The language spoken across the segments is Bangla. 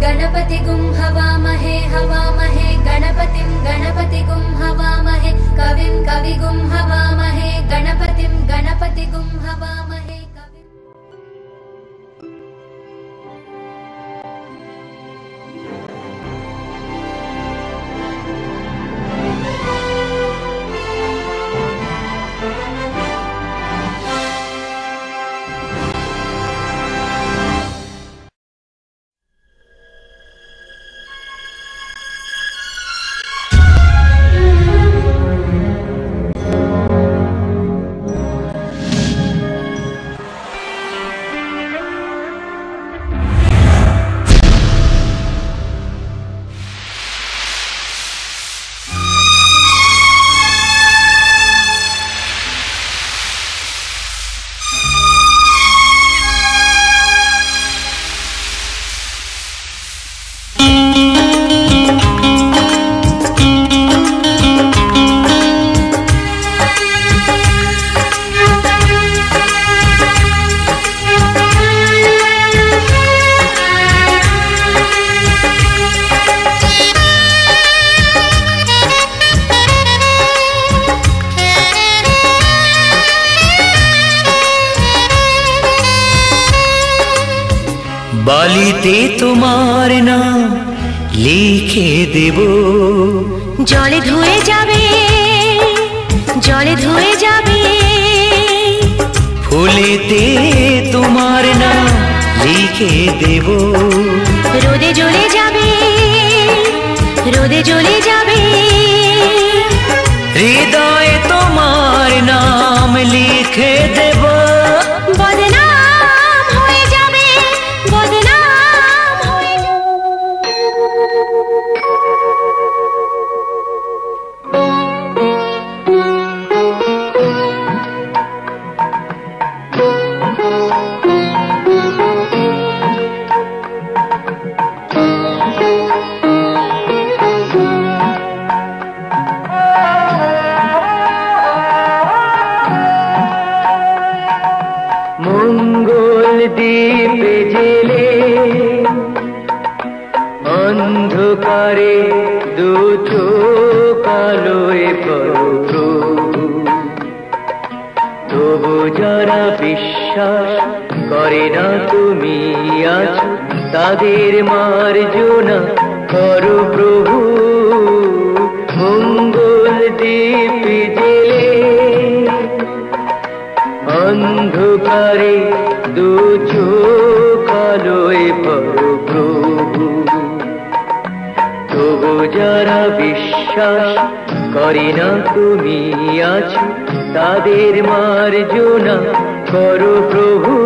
गणपतिगुं हवामहे हवामहे गणपतिं गणपतिगुं हवामहे कविं कविगुं हवामहे गणपतिं गणपतिगुं हवामहे बालिते तुम्हार नाम लिखे देबो जले धुए जाबे फुलेते तुम्हार नाम लिखे देबो रोदे जले जाबे हृदय तुम्हार नाम लिखे देबो दीपे जेले अंधकारे दो चोख आलोय परो तबु जारा विश्वास करे ना तुमी आछो तादेर मार्जना करो प्रभु मंगल दीप जेले अंधकारे दो चोख आलोय परो प्रभु तबु जारा विश्वास करे ना तुमी आछो तादेर मार्जना करो प्रभु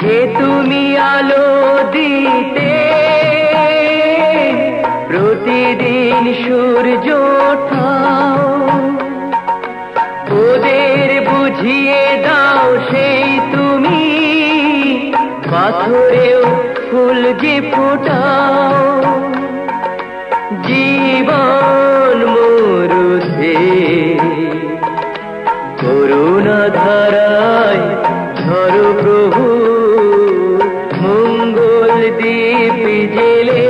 जे तुमी आलो दीते प्रतिदिन सूर्य ओठाओ ओदेर बुझिए दाओ सेई तुमी पाथरेओ फुल जे फोटाओ जीवन मरुते करुणा धाराय धरो प्रभु दीप जेले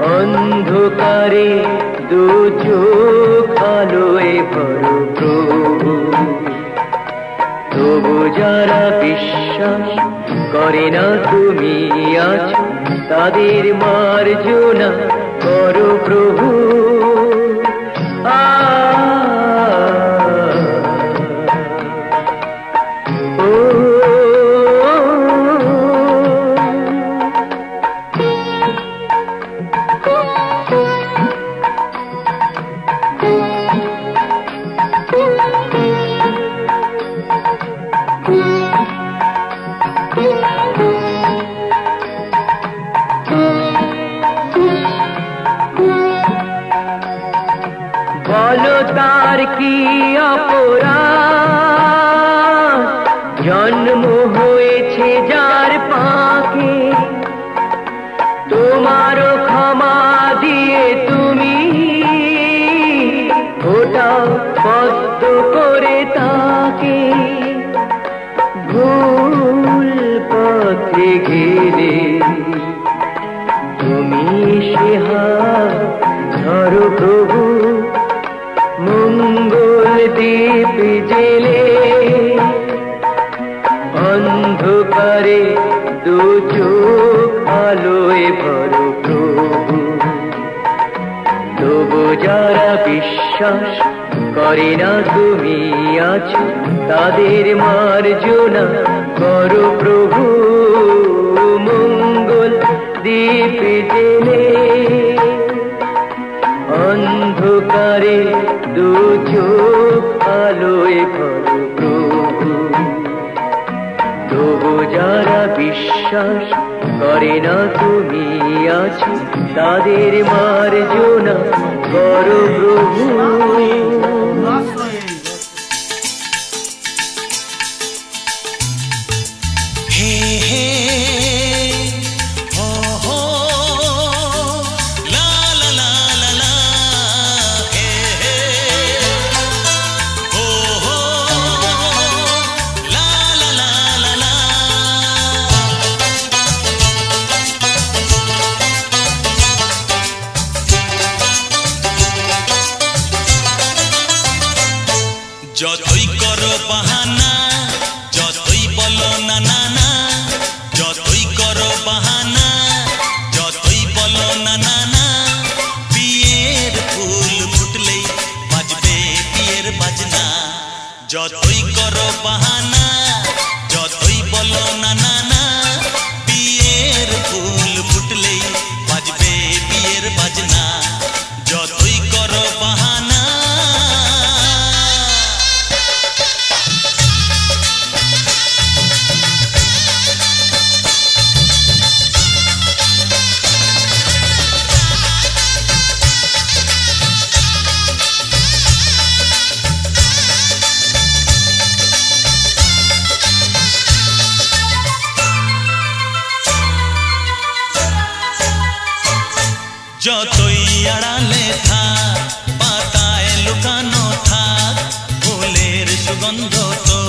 अंधकारे दो चोख आलोय परो प्रभु तबु जारा विश्वास करे ना तुमी आछो तादेर मार्जना करो प्रभु জন্ম হয়েছে যার পাকে, তোমারও ক্ষমা দিয়ে তুমি ওটাও পদ্ম করে তাকে। ভুল পথে গেলে তুমি সে হাত ধরো প্রভু, মঙ্গল দীপ জেলে অন্ধকারে দু চোখ আলোয় ভরো প্রভু। তবু যারা বিশ্বাস করে না তুমি আছো, তাদের মার্জনা করো প্রভু, মঙ্গল দীপ জেলে অন্ধকারে দু চোখ আলোয় ভরো প্রভু। তবু যারা বিশ্বাস করে না তুমি আছো, তাদের মার্জনা করো প্রভু। যতই করো বাহানা, যতই বলো না না না, যতই করো বাহানা, যতই বলো না না না, বিয়ের ফুল ফুটলেই বাজবে বিয়ের বাজনা। যতই করো বাহানা, যতই বলো না না না, বিয়ের ফুল ফুটলেই বাজবে বিয়ের বাজনা। যতই করো বাহানা। যতই আড়ালে থাক, পাতায় লুকানো থাক, ফুলের সুগন্ধ তো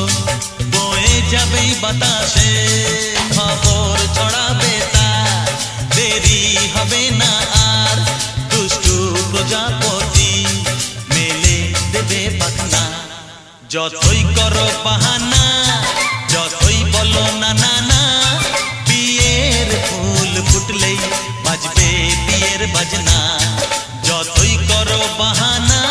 বয়ে যাবেই বাতাসে। খবর ছড়াবে তার, দেরি হবে না আর, দুষ্টু প্রজাপতি মেলে দেবে পাখনা। যতই করো বাহানা, যতই বলো না না না, বিয়ের ফুল ফুটলেই বাজবে বিয়ের বাজনা। যতই করো বাহানা।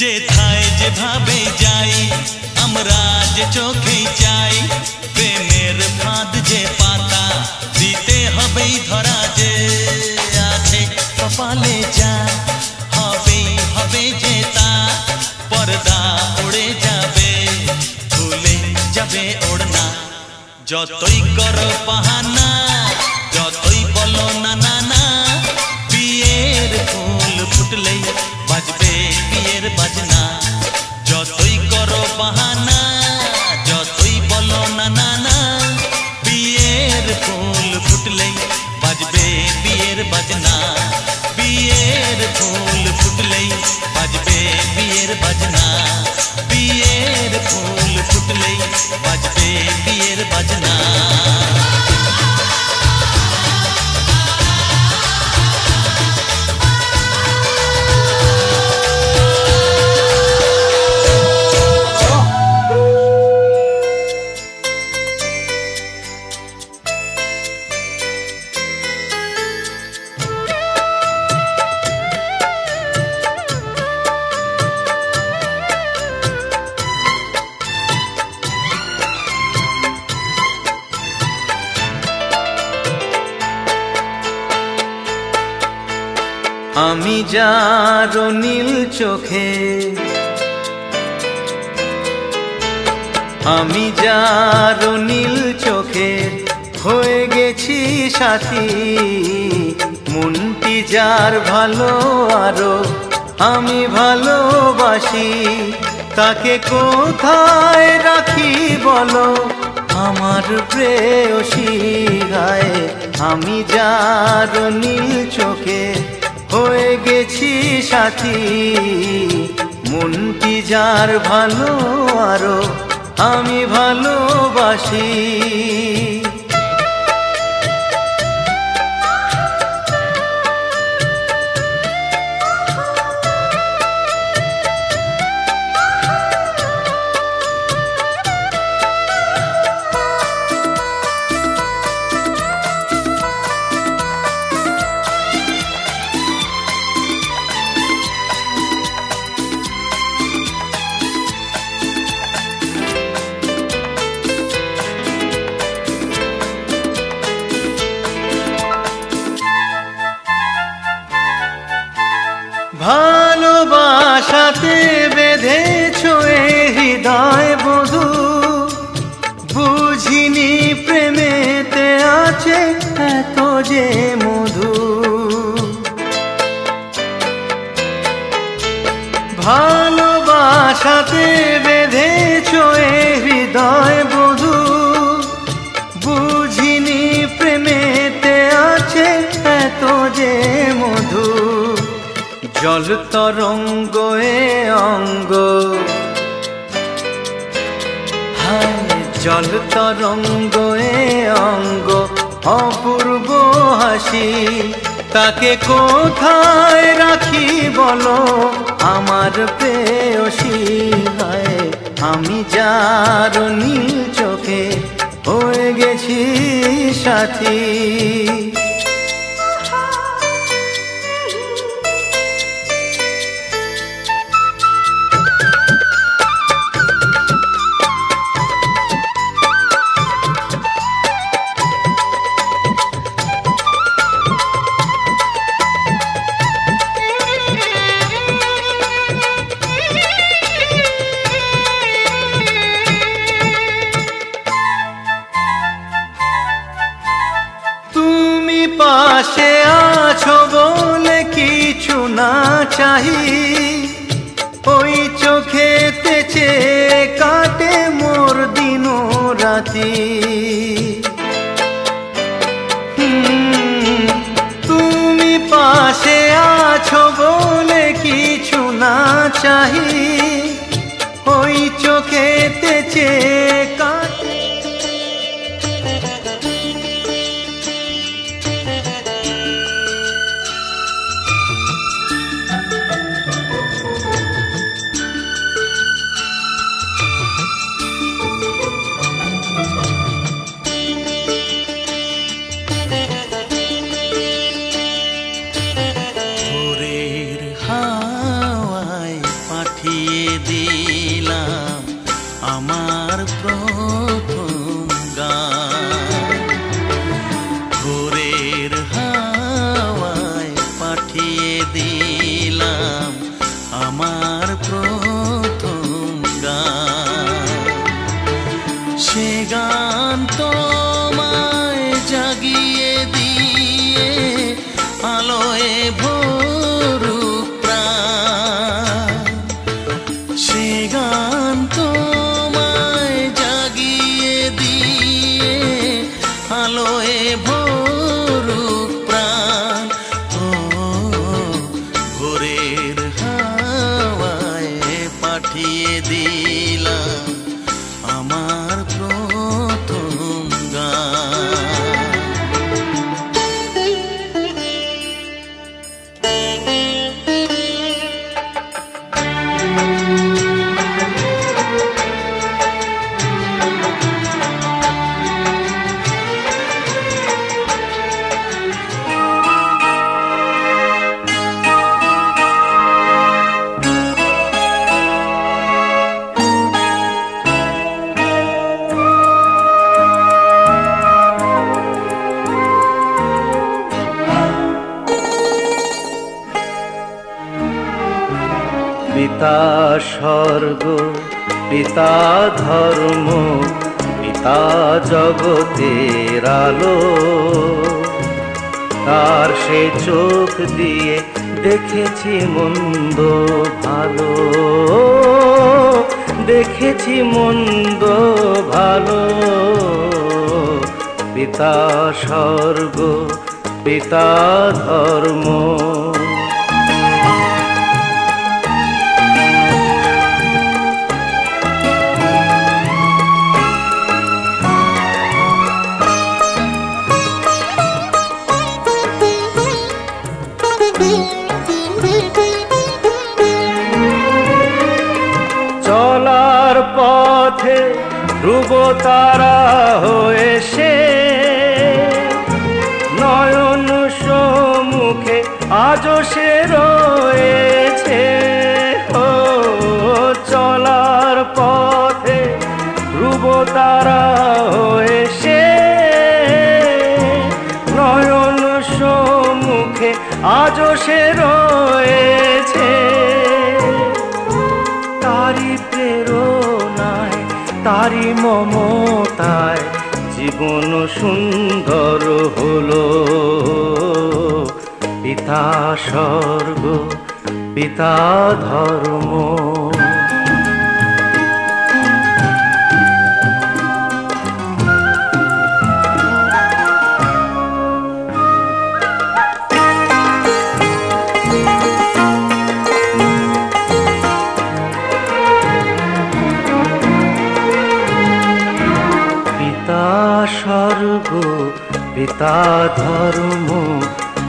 যেথায় যেভাবে যাই আমরা যে চোখেই চাই, প্রেমের ফাঁদ যে পাতা দিতে হবেই ধরা, যে আছে কপালে যা হবেই হবে যে তা, পর্দা উড়ে যাবে ভুলে যাবে ওড়না। যতই করো বাহানা, যতই বলো না না না, বিয়ের ফুল ফুটলেই বাজবে বিয়ের বাজনা। যতই করো বাহানা, যতই বলো না না না, বিয়ের ফুল ফুটলেই বাজবে বিয়ের বাজনা। বিয়ের ফুল ফুটলেই বাজবে বিয়ের বাজনা। বিয়ের ফুল ফুটলেই বাজবে বিয়ের বাজনা। যার নীল চোখে, আমি যার নীল চোখে হয়ে গেছি সাথী। মনটি যার ভালো আরো আমি ভালোবাসি, তাকে কোথায় রাখি বলো আমার প্রেয়সী গায়ে। আমি যার নীল চোখে হয়ে গেছি সাথী, মনটি যার ভালো আরো আমি ভালোবাসি। ভালোবাসাতে বেঁধেছ এ হৃদয় বধূ, বুঝিনি প্রেমেতে আছে এত যে মধু। ভালোবাসাতে বেঁধেছ এ হৃদয় বধূ, বুঝিনি প্রেমেতে আছে এত যে মধু। জল তরঙ্গ এ অঙ্গ, হায় জল তরঙ্গ এ অঙ্গ অপূর্ব হাসি, তাকে কোথায় রাখি বলো আমার প্রেয়সী গায়ে। আমি যার নীল চোখে হয়ে গেছি সাথী। পাশে আছো বলে কিছু না চাহি, ওই চোখেতে চেয়ে কাটে মোর দিন রাতি। তুমি পাশে আছো বলে কিছু না চাহি, ওই চোখেতে চেয়ে কাটে। পিতা স্বর্গ, পিতা ধর্ম, পিতা জগতের আলো। তার সে চোখ দিয়ে দেখেছি মন্দ ভালো, দেখেছি মন্দ ভালো। পিতা স্বর্গ, পিতা ধর্ম। চলার পথে ধ্রুব তারা হয়ে সে নয়ন সম্মুখে আজও সে রয়েছে। ও চলার পথে ধ্রুব তারা হয়ে সে নয়ন সম্মুখে আজও সে রয়েছে। তারি প্রেরণায়, তারি মমতায় জীবন সুন্দর হলো। পিতা স্বর্গ, পিতা ধর্ম। পিতা স্বর্গ, পিতা ধর্ম,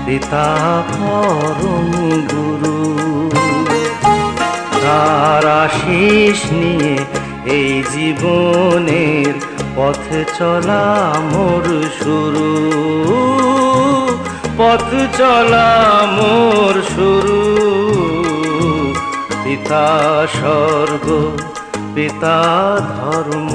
পিতা পরম গুরু। তার আশিস নিয়ে এই জীবনের পথ চলা মোর শুরু, পথ চলা মোর শুরু। পিতা স্বর্গ, পিতা ধর্ম।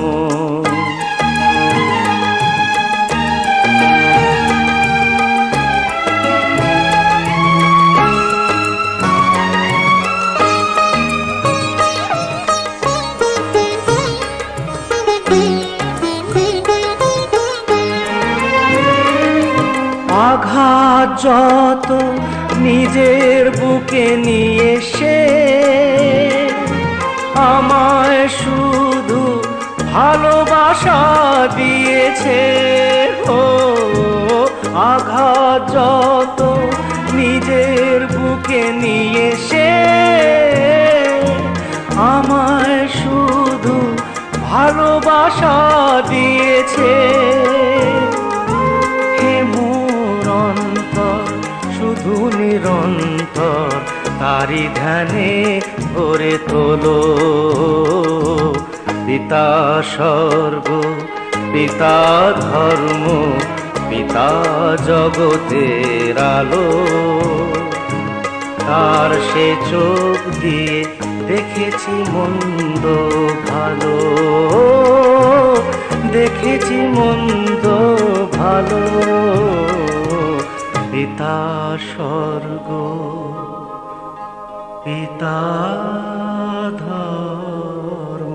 আঘাত যত নিজের বুকে নিয়ে সে আমায় শুধু ভালোবাসা দিয়েছে। ও আঘাত যত নিজের বুকে নিয়ে সে আমায় শুধু ভালোবাসা দিয়েছে। শুধু নিরন্তর তারি ধ্যানে ভরে তোলো। পিতা স্বর্গ, পিতা ধর্ম, পিতা জগতের আলো। তার সে চোখ দিয়ে দেখেছি মন্দ ভালো, দেখেছি মন্দ ভালো। পিতা স্বর্গ, পিতা ধর্ম।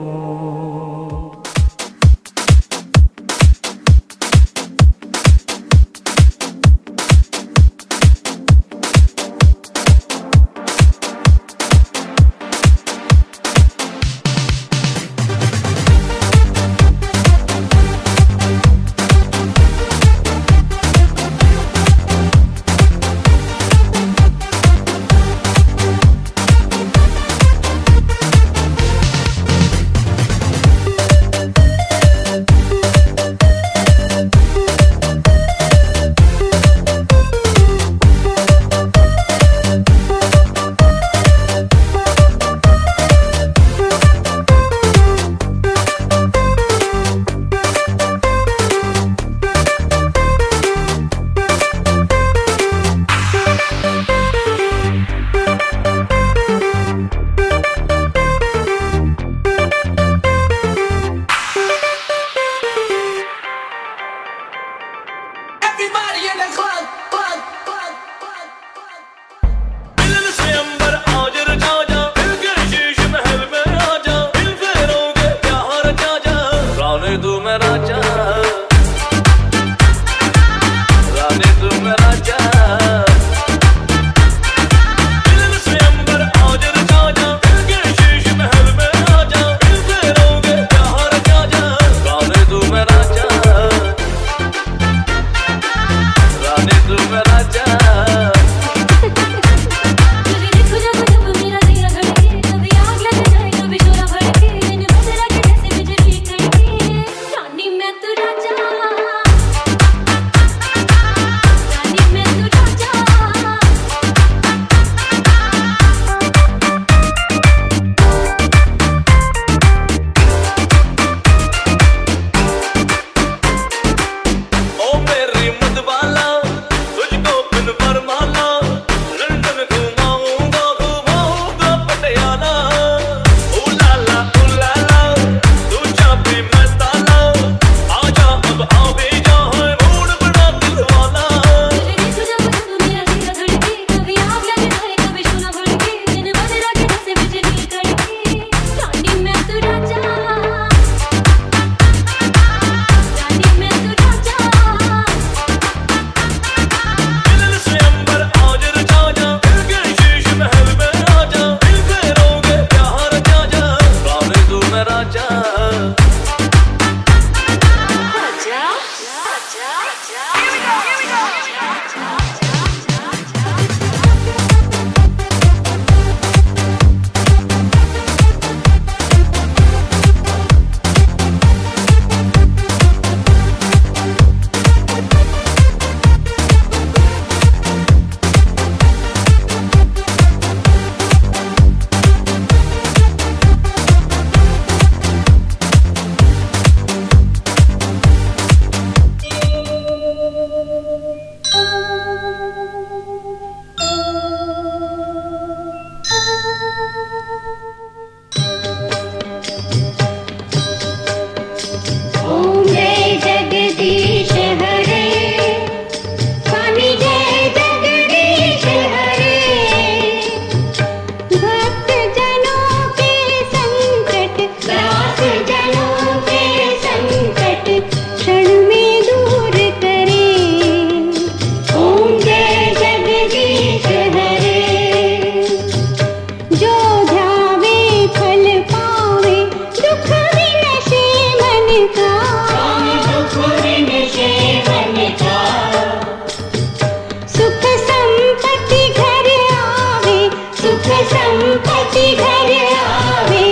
संपत्ति घर आवे,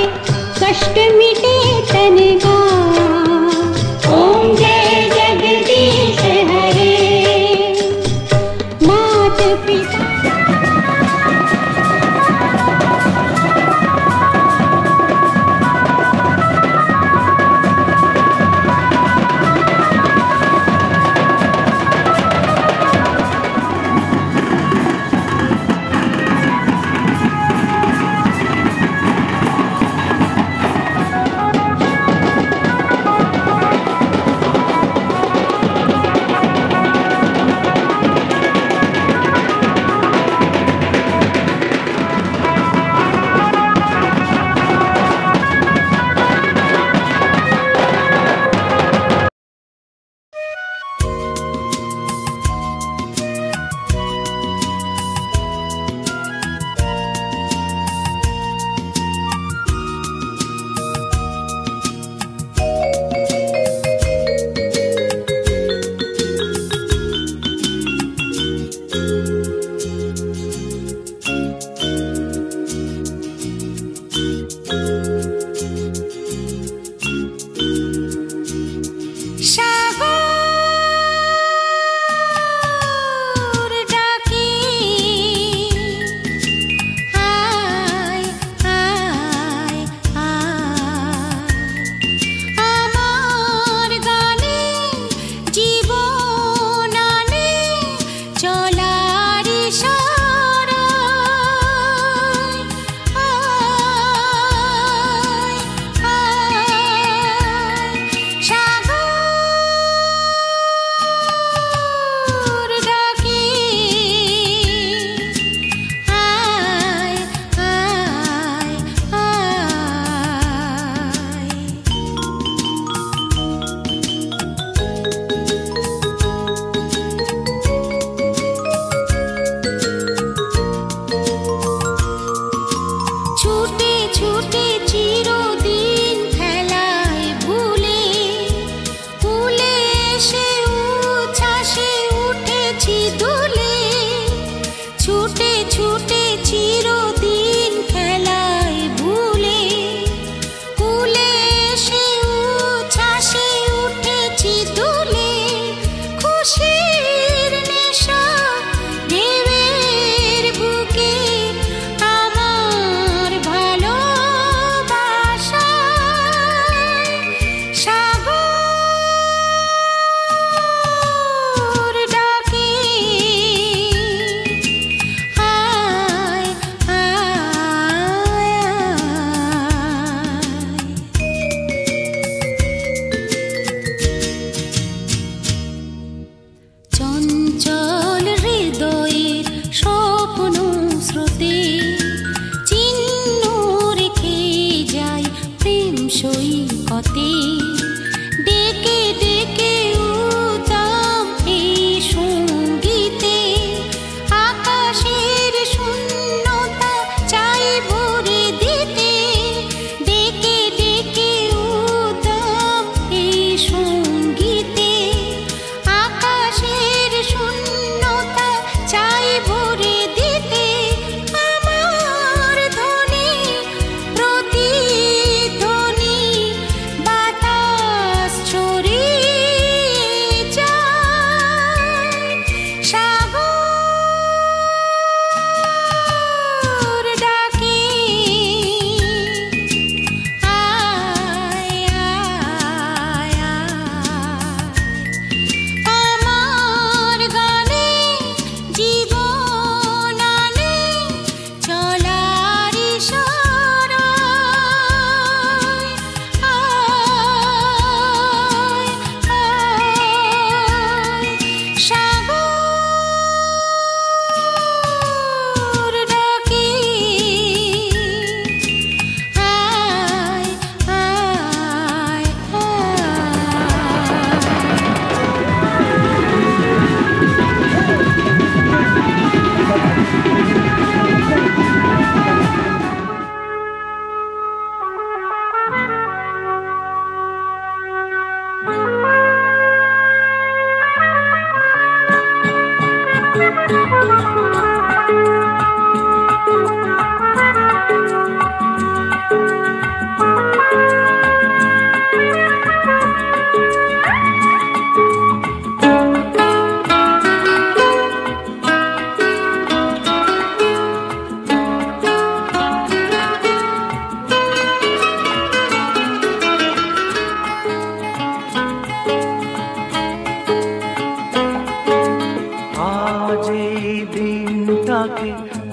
कष्ट मिटे तन का। ओम जय जगदीश हरे। मात पिता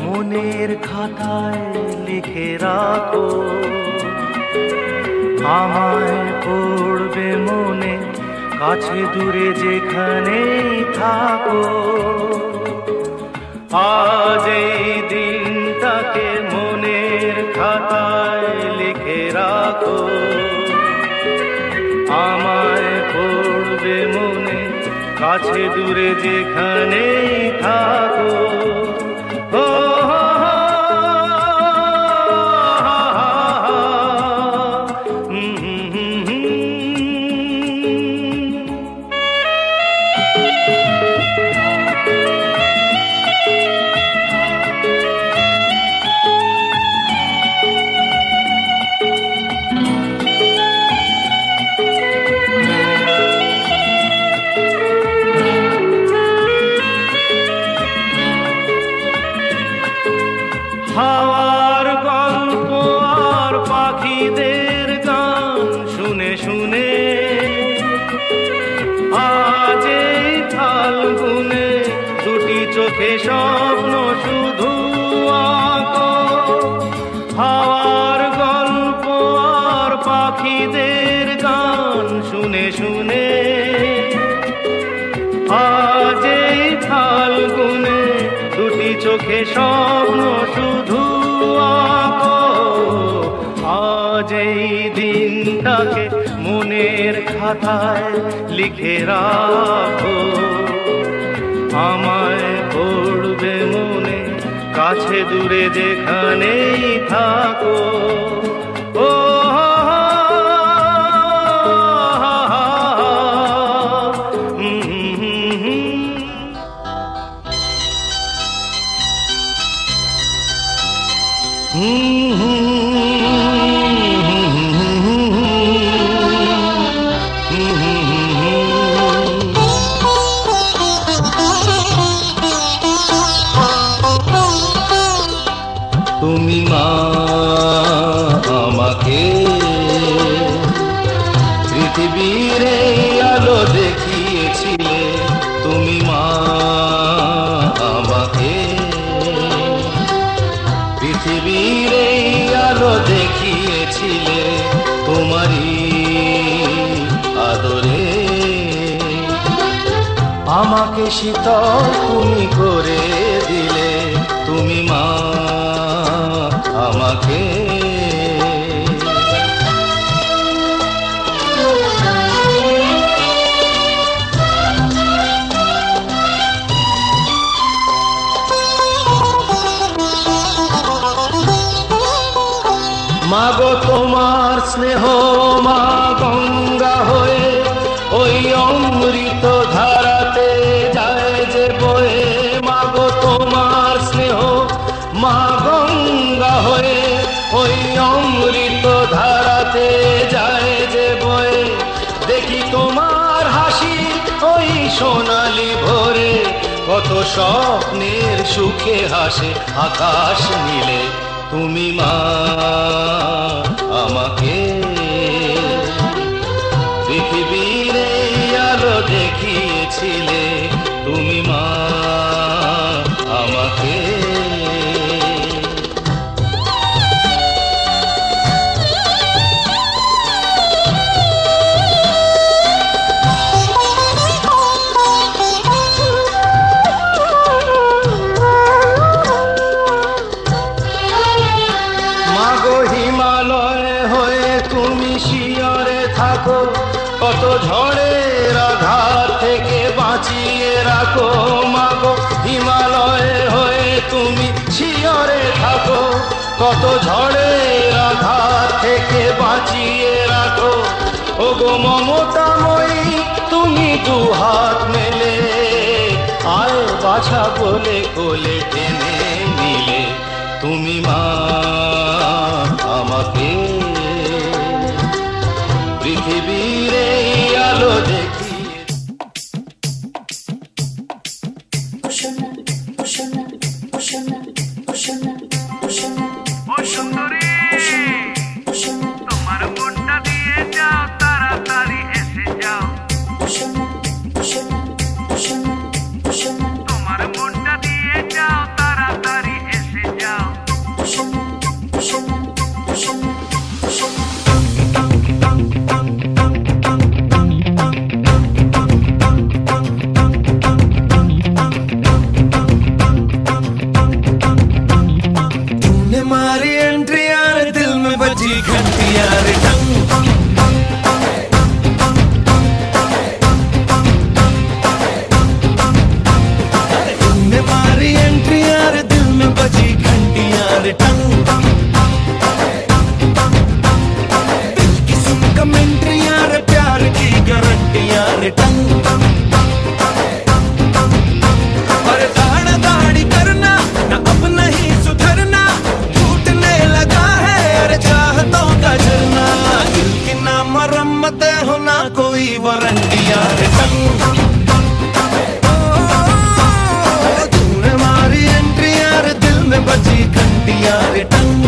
মনের খাতায় লিখে রাখো, আমায় পড়বে মনে, কাছে দূরে যেখানেই থাকো। আজ এই দিনটাকে মনের খাতায় লিখে রাখো, আমায় পড়বে মনে, কাছে দূরে যেখানেই থাকো। হাওয়ার গল্প আর পাখিদের গান শুনে শুনে আজ এই ফাল্গুনে দুটি চোখে স্বপ্ন শুধু আঁকো। হাওয়ার গল্প আর পাখিদের গান শুনে শুনে আজ এই ফাল্গুনে দুটি চোখে স্বপ্ন শুধু আঁকো। আজ এই দিনটাকে মনের খাতায় লিখে রাখো, আমায় পড়বে মনে, কাছে দূরে যেখানেই থাকো। ও তুমি মা আমাকে পৃথিবীর আলো দেখিয়েছিলে, তুমি মা আমাকে পৃথিবীর আলো দেখিয়েছিলে, তোমারই আদরে আমাকে শীতল তুমি করে দিলে, তুমি মা আমাকে। মাগো তোমার স্নেহ মা গঙ্গা হয়ে ওই অমৃত ধারাতে যায় যে বয়ে। মাগো তোমার স্নেহ মা গঙ্গা হয়ে ওই অমৃত ধারাতে যায় যে বয়ে। দেখি তোমার হাসি ওই সোনালি ভোরে, কত স্বপ্নের সুখে হাসে আকাশ নীলে, তুমি মা আমাকে পৃথিবীর আলো দেখিয়েছিলে, তুমি মা আমাকে। কত ঝড়ের আঘাত থেকে বাঁচিয়ে রাখো, মাগো হিমালয় হয়ে তুমি শিয়রে থাকো। কত ঝড়ের আঘাত থেকে বাঁচিয়ে রাখো, ওগো মমতাময়ী তুমি দুহাত মেলে, আয় বাছা বলে কোলে টেনে নিলে, তুমি মা আমাকে পৃথিবীর এই আলো দেখিয়ে তোমার মনটা দিয়ে যাও, তাড়াতাড়ি এসে যাও। তোমার মনটা দিয়ে যাও, তাড়াতাড়ি এসে যাও। तूने मारी एंट्री यार, दिल में बजी घंटी यार टंग। तूने मारी एंट्री यार, दिल में बजी घंटी यार टंग। दिल की सुन कमेंट्री यार, प्यार की गारंटी यार टंग। पर दाढ़ा दाढ़ी करना ना, अब नहीं सुधरना, टूटने लगा है अरे चाहतों का झरना। दिल की ना मरम्मत होना कोई वारंटी यार टंग। तूने मारी एंट्री यार, दिल में बजी घंटी यार टंग।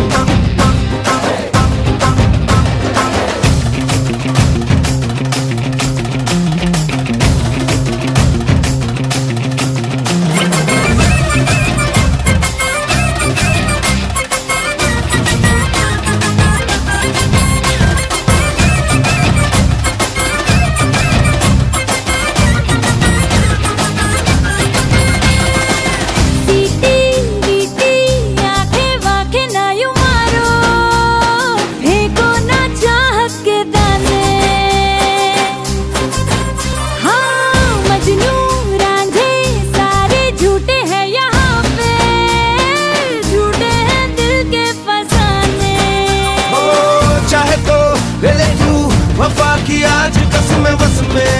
वफा की आज कसम बस में,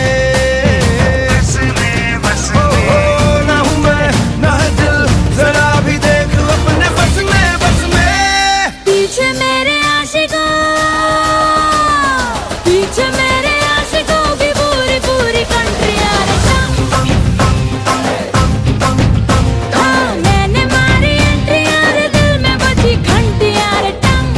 ना हूँ मैं ना है दिल, जरा भी देख अपने बस में बस में। पीछे मेरे आशिकों, पीछे मेरे आशिकों की पूरी पूरी कंट्री यार टंग। हाँ मैंने मारी एंट्री यार, दिल में बजी घंटी यार टंग।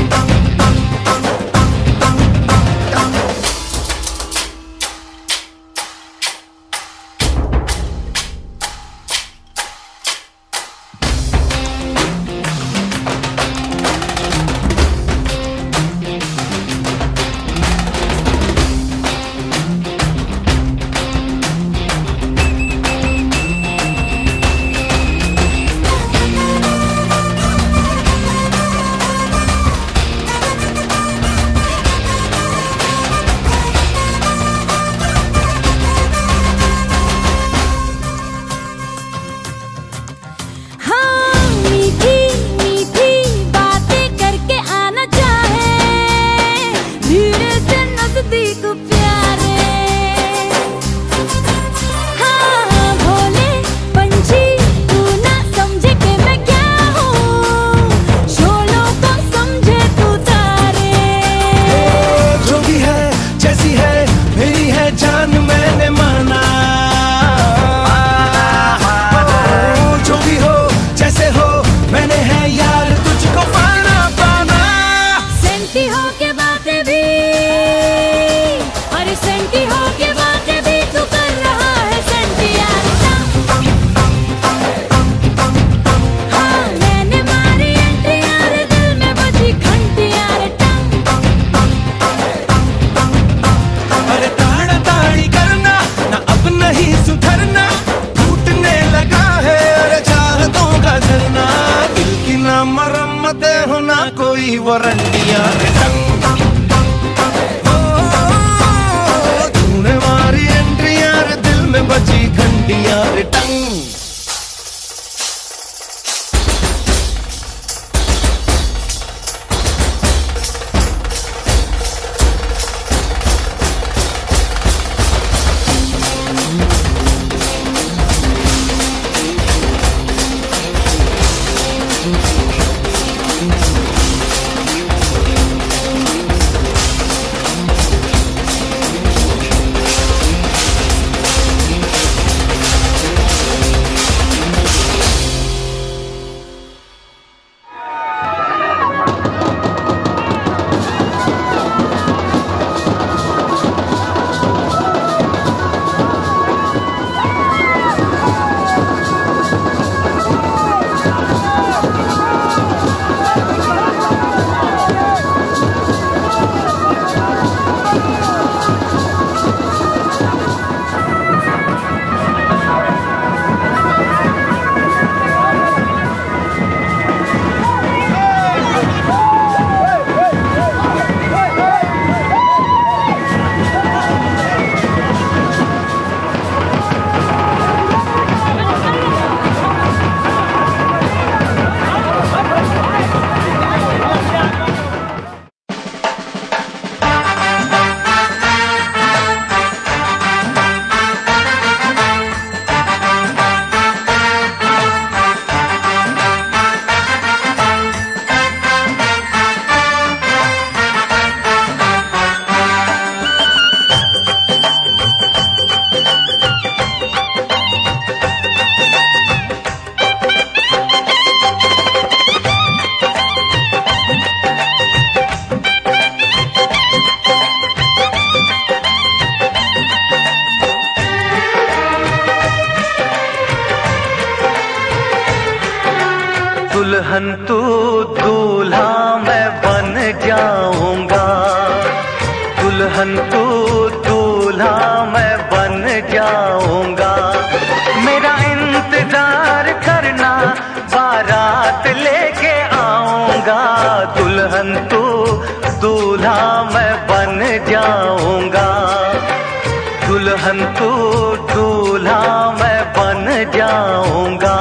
कोई वारंटियां तूने मारी एंट्री यार दिल में बजी घंटियां टंग दुल्हन तू दूल्हा मैं बन जाऊंगा, दुल्हन तू दूल्हा मैं बन जाऊंगा। मेरा इंतजार करना बारात लेके आऊंगा, दुल्हन तू दूल्हा मैं बन जाऊंगा, दुल्हन तू दूल्हा मैं बन जाऊंगा।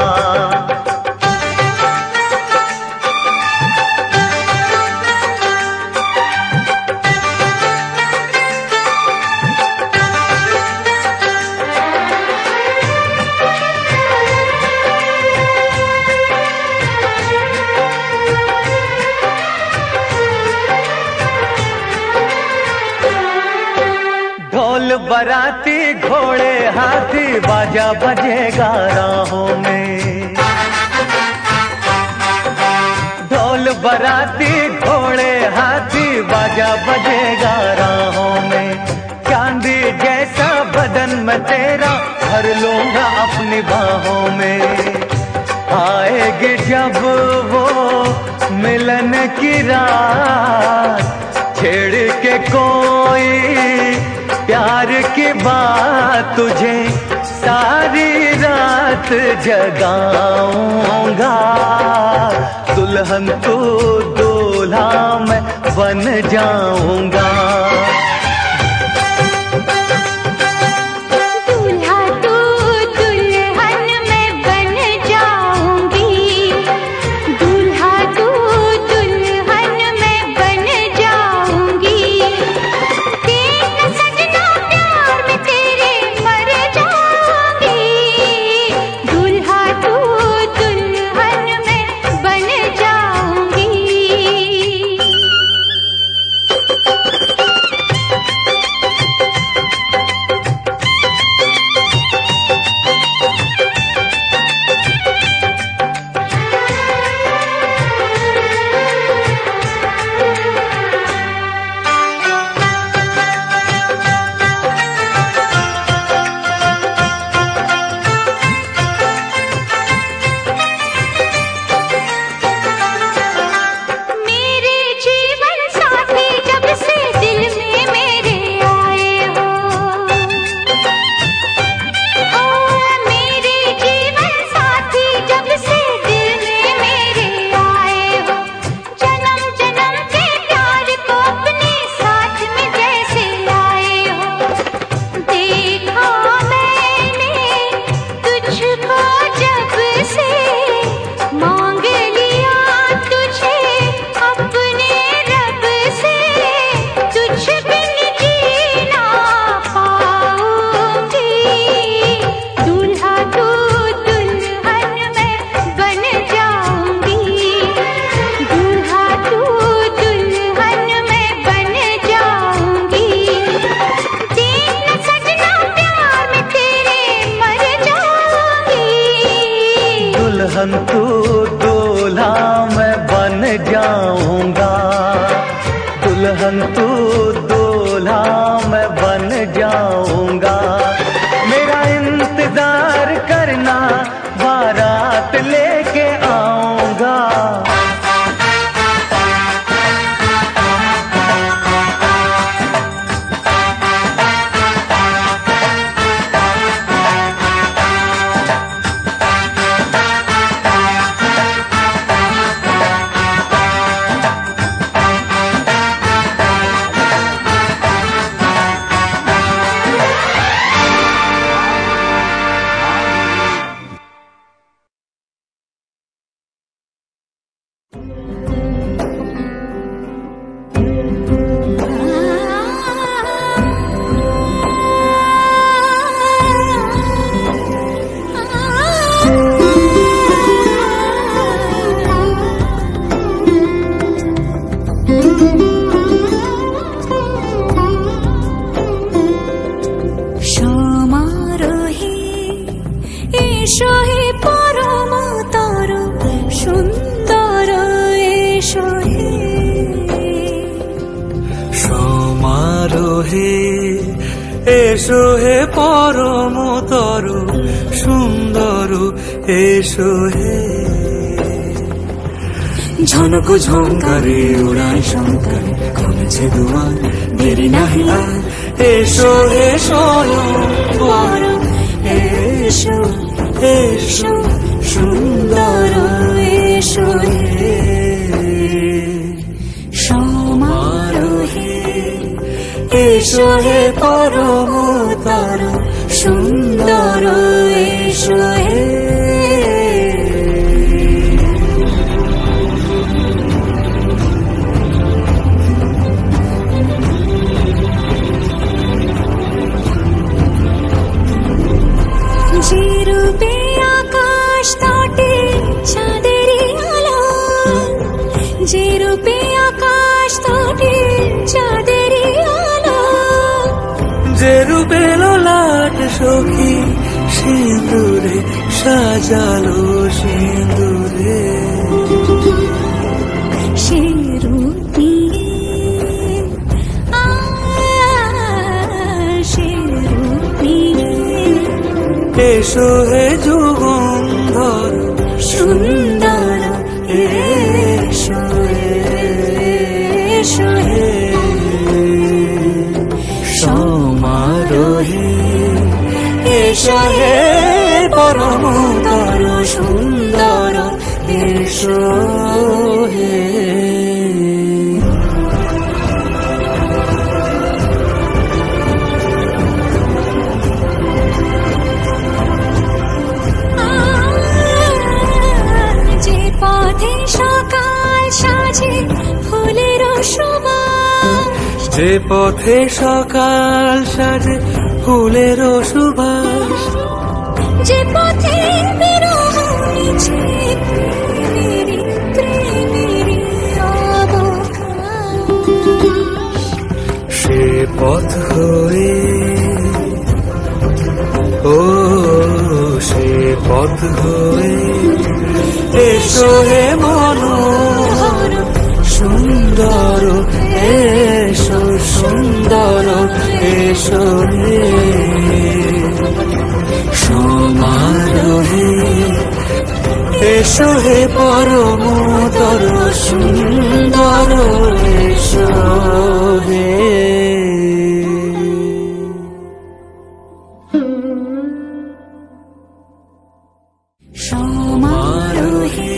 बराती घोड़े हाथी बाजा बजेगा राहों में, ढोल बराती घोड़े हाथी बाजा बजेगा राहों में। चांदी जैसा बदन में तेरा भर लूंगा अपनी बाहों में। आएगी जब वो मिलन की रात, छेड़ के कोई प्यार की बात, तुझे सारी रात जगाऊंगा, दुल्हन तू दूल्हा मैं बन जाऊंगा। दुल्हन तू दूल्हा मैं बन जाऊंगा, दुल्हन तू दूल्हा मैं बन जाऊंगा। मेरा इंतजार करना बारात लेके आऊंगा। এসো হে পরম তরু সুন্দর, এসো হে ঝনক ঝঙ্কারে উড়ায় শঙ্কারে কমেছে দুয়ার দেরি নাহি আর এসো এসো বড় এসো এসো সুন্দর এসো সমারোহে এসো হে পরমতর সুন্দর এসো হে যে রূপে আকাশ তটে চাঁদেরই আলো, যে রূপে আকাশ তটে চাঁদেরই আলো, যে রূপে ললাট সখী সিঁদুরে সাজালো সিঁদুরে সে রূপ নিয়ে সে রূপ নিয়ে এসো হে যুগন্ধর সুন্দর এসো এসো হে সমারোহে এসো হে পরমতর সুন্দর এসো হে যে পথে সকাল সাজে ফুলের সুবাস, যে পথে সকাল সাজে ফুলের সুবাস, যে পথে বিরহ নিচে প্রেমেরই প্রেমেরই অবকাশ, সে পথ হয়ে ও সে পথ হয়ে এসো হে মনোহর সুন্দর এসো সুন্দর এসো হে সমারোহে এসো হে পরমতর সুন্দর এসো হে সমারোহে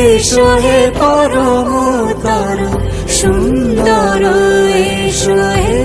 এসো হে পরমতর সুন্দর এসো হে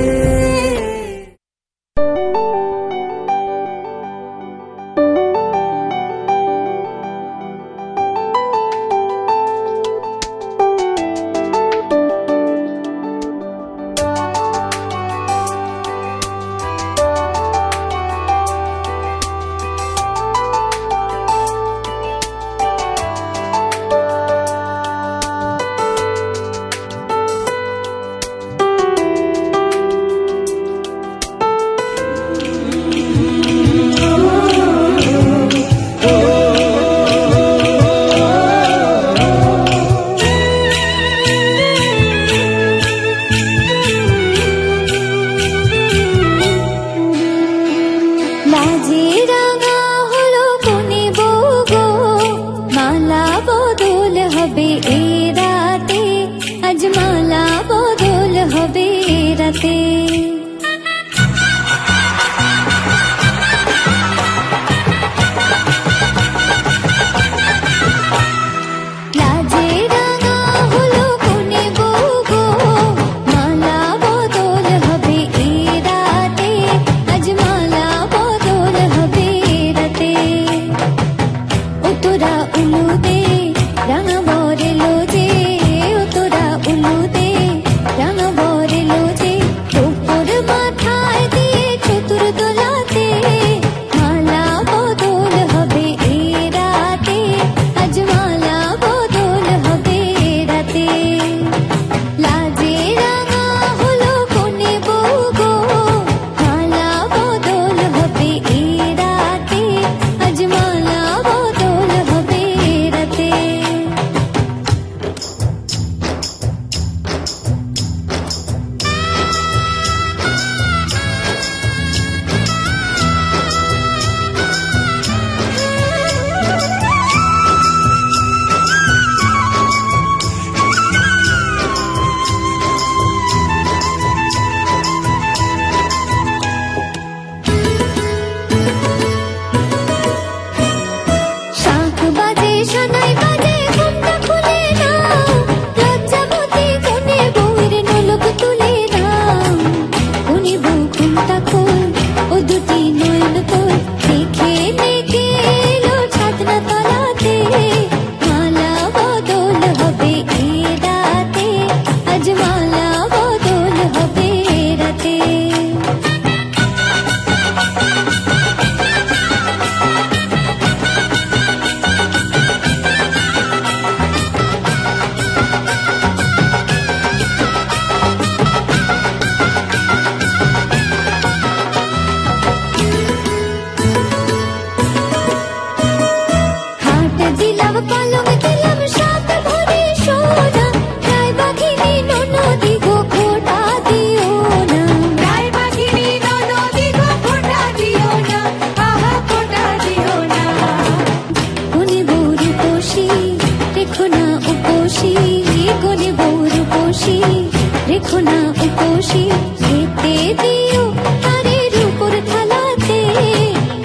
রেখো না উপসী খেতে দিও তারের উপর থালাতে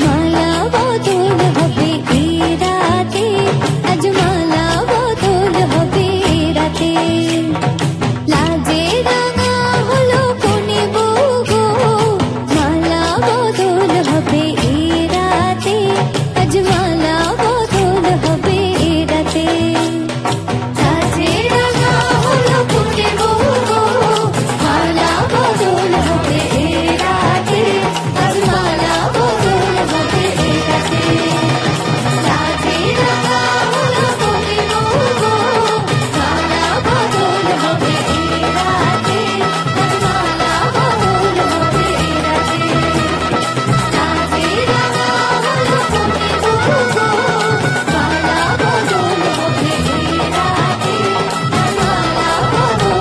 মালা বদল হবে এই রাতে আজ মালা বদল হবে এই রাতে লাজে রাঙা হলো কোনে বউ গো মালা বদল হবে এই রাতে আজ মালা বদল হবে এই রাতে লাজে রাঙা হলো কোনে বউ গো মালা বদল হবে এই রাতে আজ মালা বদল হবে এই রাতে লাজে রাঙা হলো কোনে বউ গো মালা বদল হবে এই রাতে আজ মালা বদল হবে এই রাতে লাজে রাঙা হলো কোনে বউ গো মালা বদল হবে এই রাতে আজ মালা বদল হবে এই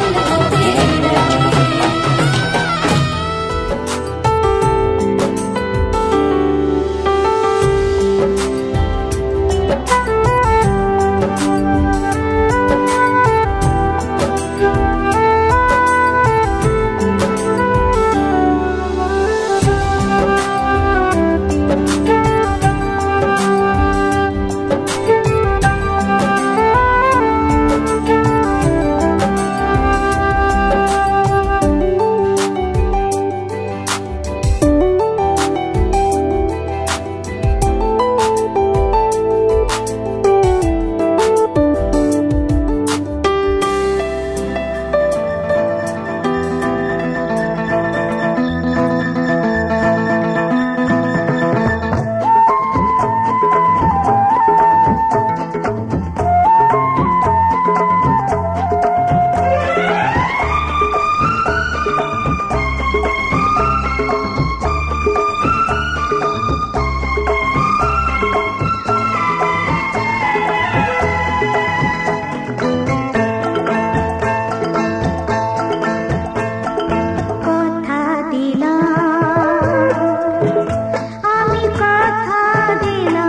কথা দিলাম আমি কথা দিলাম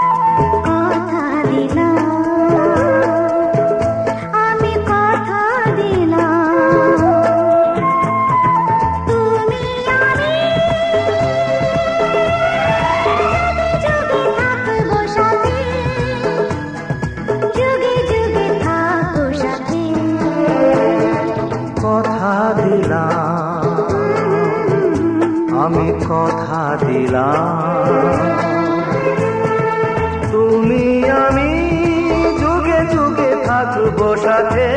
আমি কথা দিলাম তুমি আমি যুগে থাকবো সাথে যুগে যুগে থাকবো সাথে কথা দিলাম আমি কথা দিলাম তুমি আমি যুগে যুগে থাকবো সাথে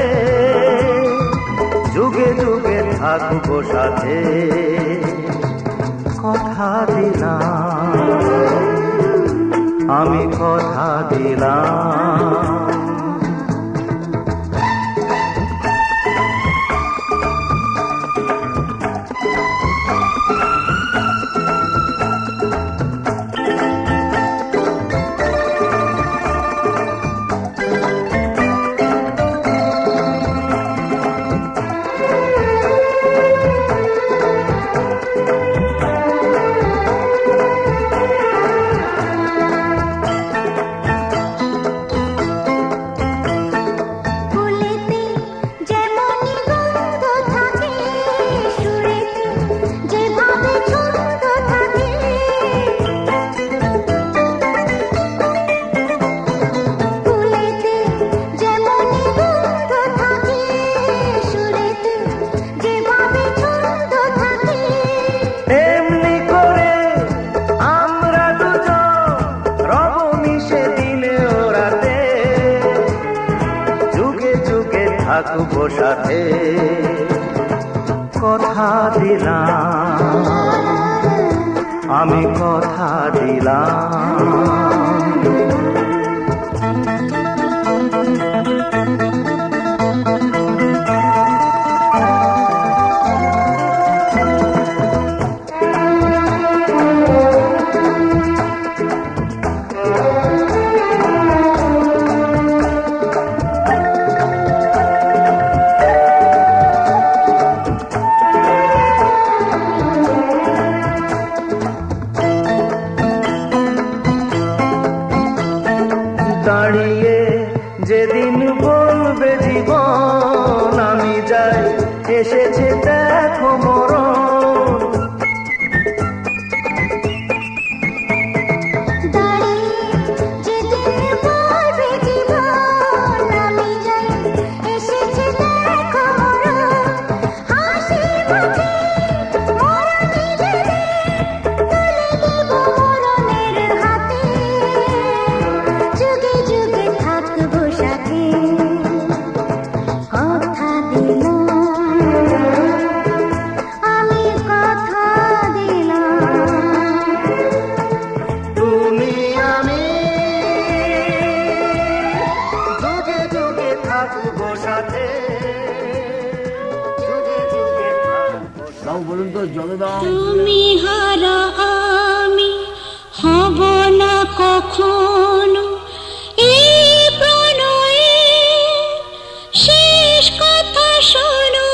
যুগে যুগে থাকবো সাথে কথা দিলাম আমি কথা দিলাম ফুলেতে যেমনই গন্ধ থাকে সুরেতে যেভাবে ছন্দ থাকে ফুলেতে যেমনই গন্ধ থাকে সুরেতে যেভাবে ছন্দ থাকে এমনি করে আমরা দুজন রব মিশে দিনে ও রাতে যুগে যুগে থাকবো সাথে কথা দিলাম আমি কথা দিলাম থাকবো সাথে যুগে যুগে থাকবো দাও বলুন তো জল দাও তুমি হারা আমি হব না কখনো এই প্রণয়ে শেষ কথা শোনো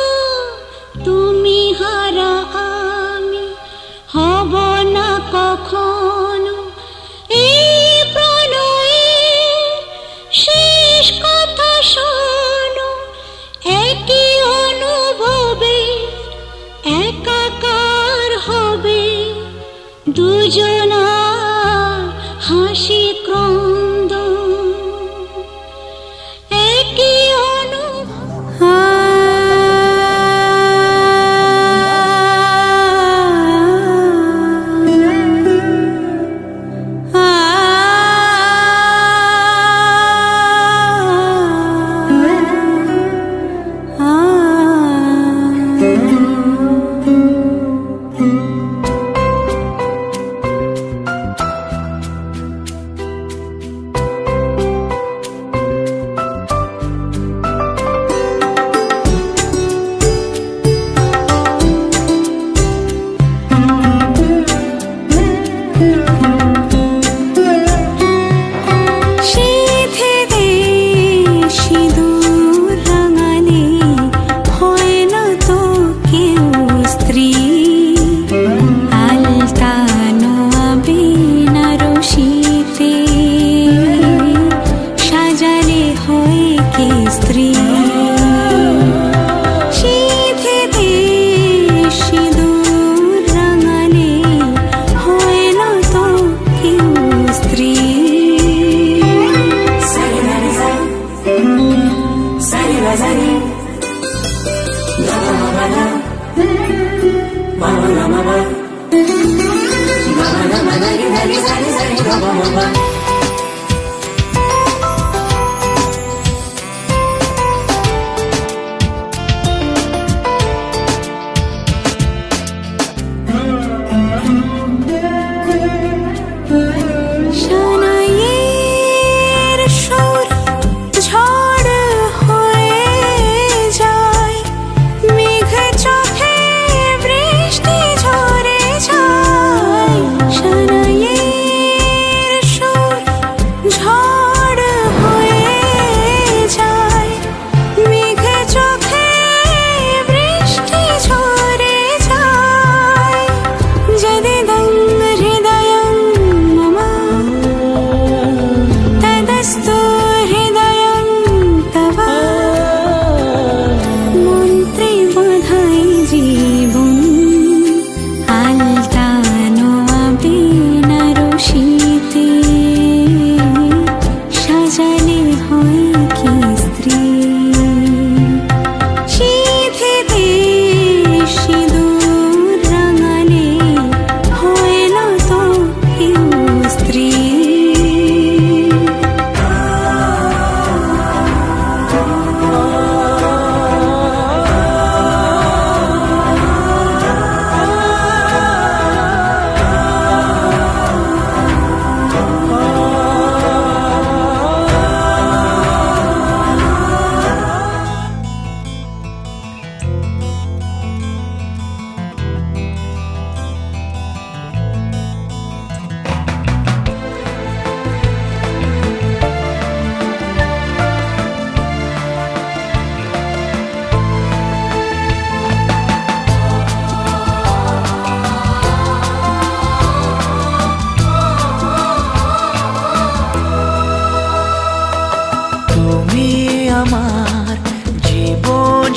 তুমি হারা আমি হব না কখনো এই প্রণয়ে শেষ কথা শোনো একই অনুভবে একাকার হবে দুজনার হাসি ক্রন্দন একই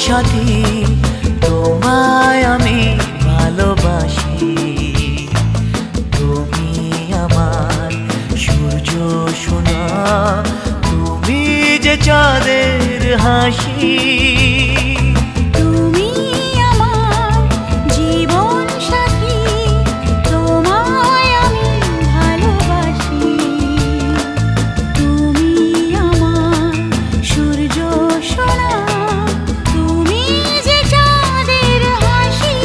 সাথী তোমায় আমি ভালোবাসি তুমি আমার সূর্য সোনা তুমি যে চাঁদের হাসি তুমি আমার জীবন সাথী তোমায় আমি ভালোবাসি তুমি আমার সূর্য সোনা তুমি যে চাঁদের হাসি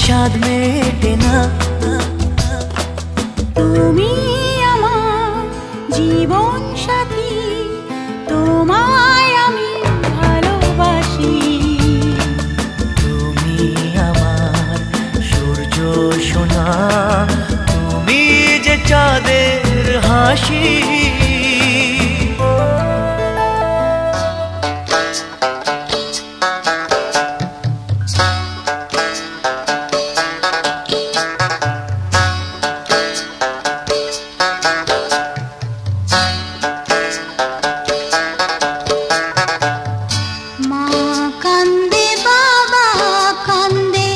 স্বাদ মেটে না। তুমি আমার জীবন সাথী, তোমায় আমি ভালোবাসি। তুমি আমার সূর্য সোনা, তুমি যে চাঁদের হাসি। মা কান্দে, বাবা কান্দে,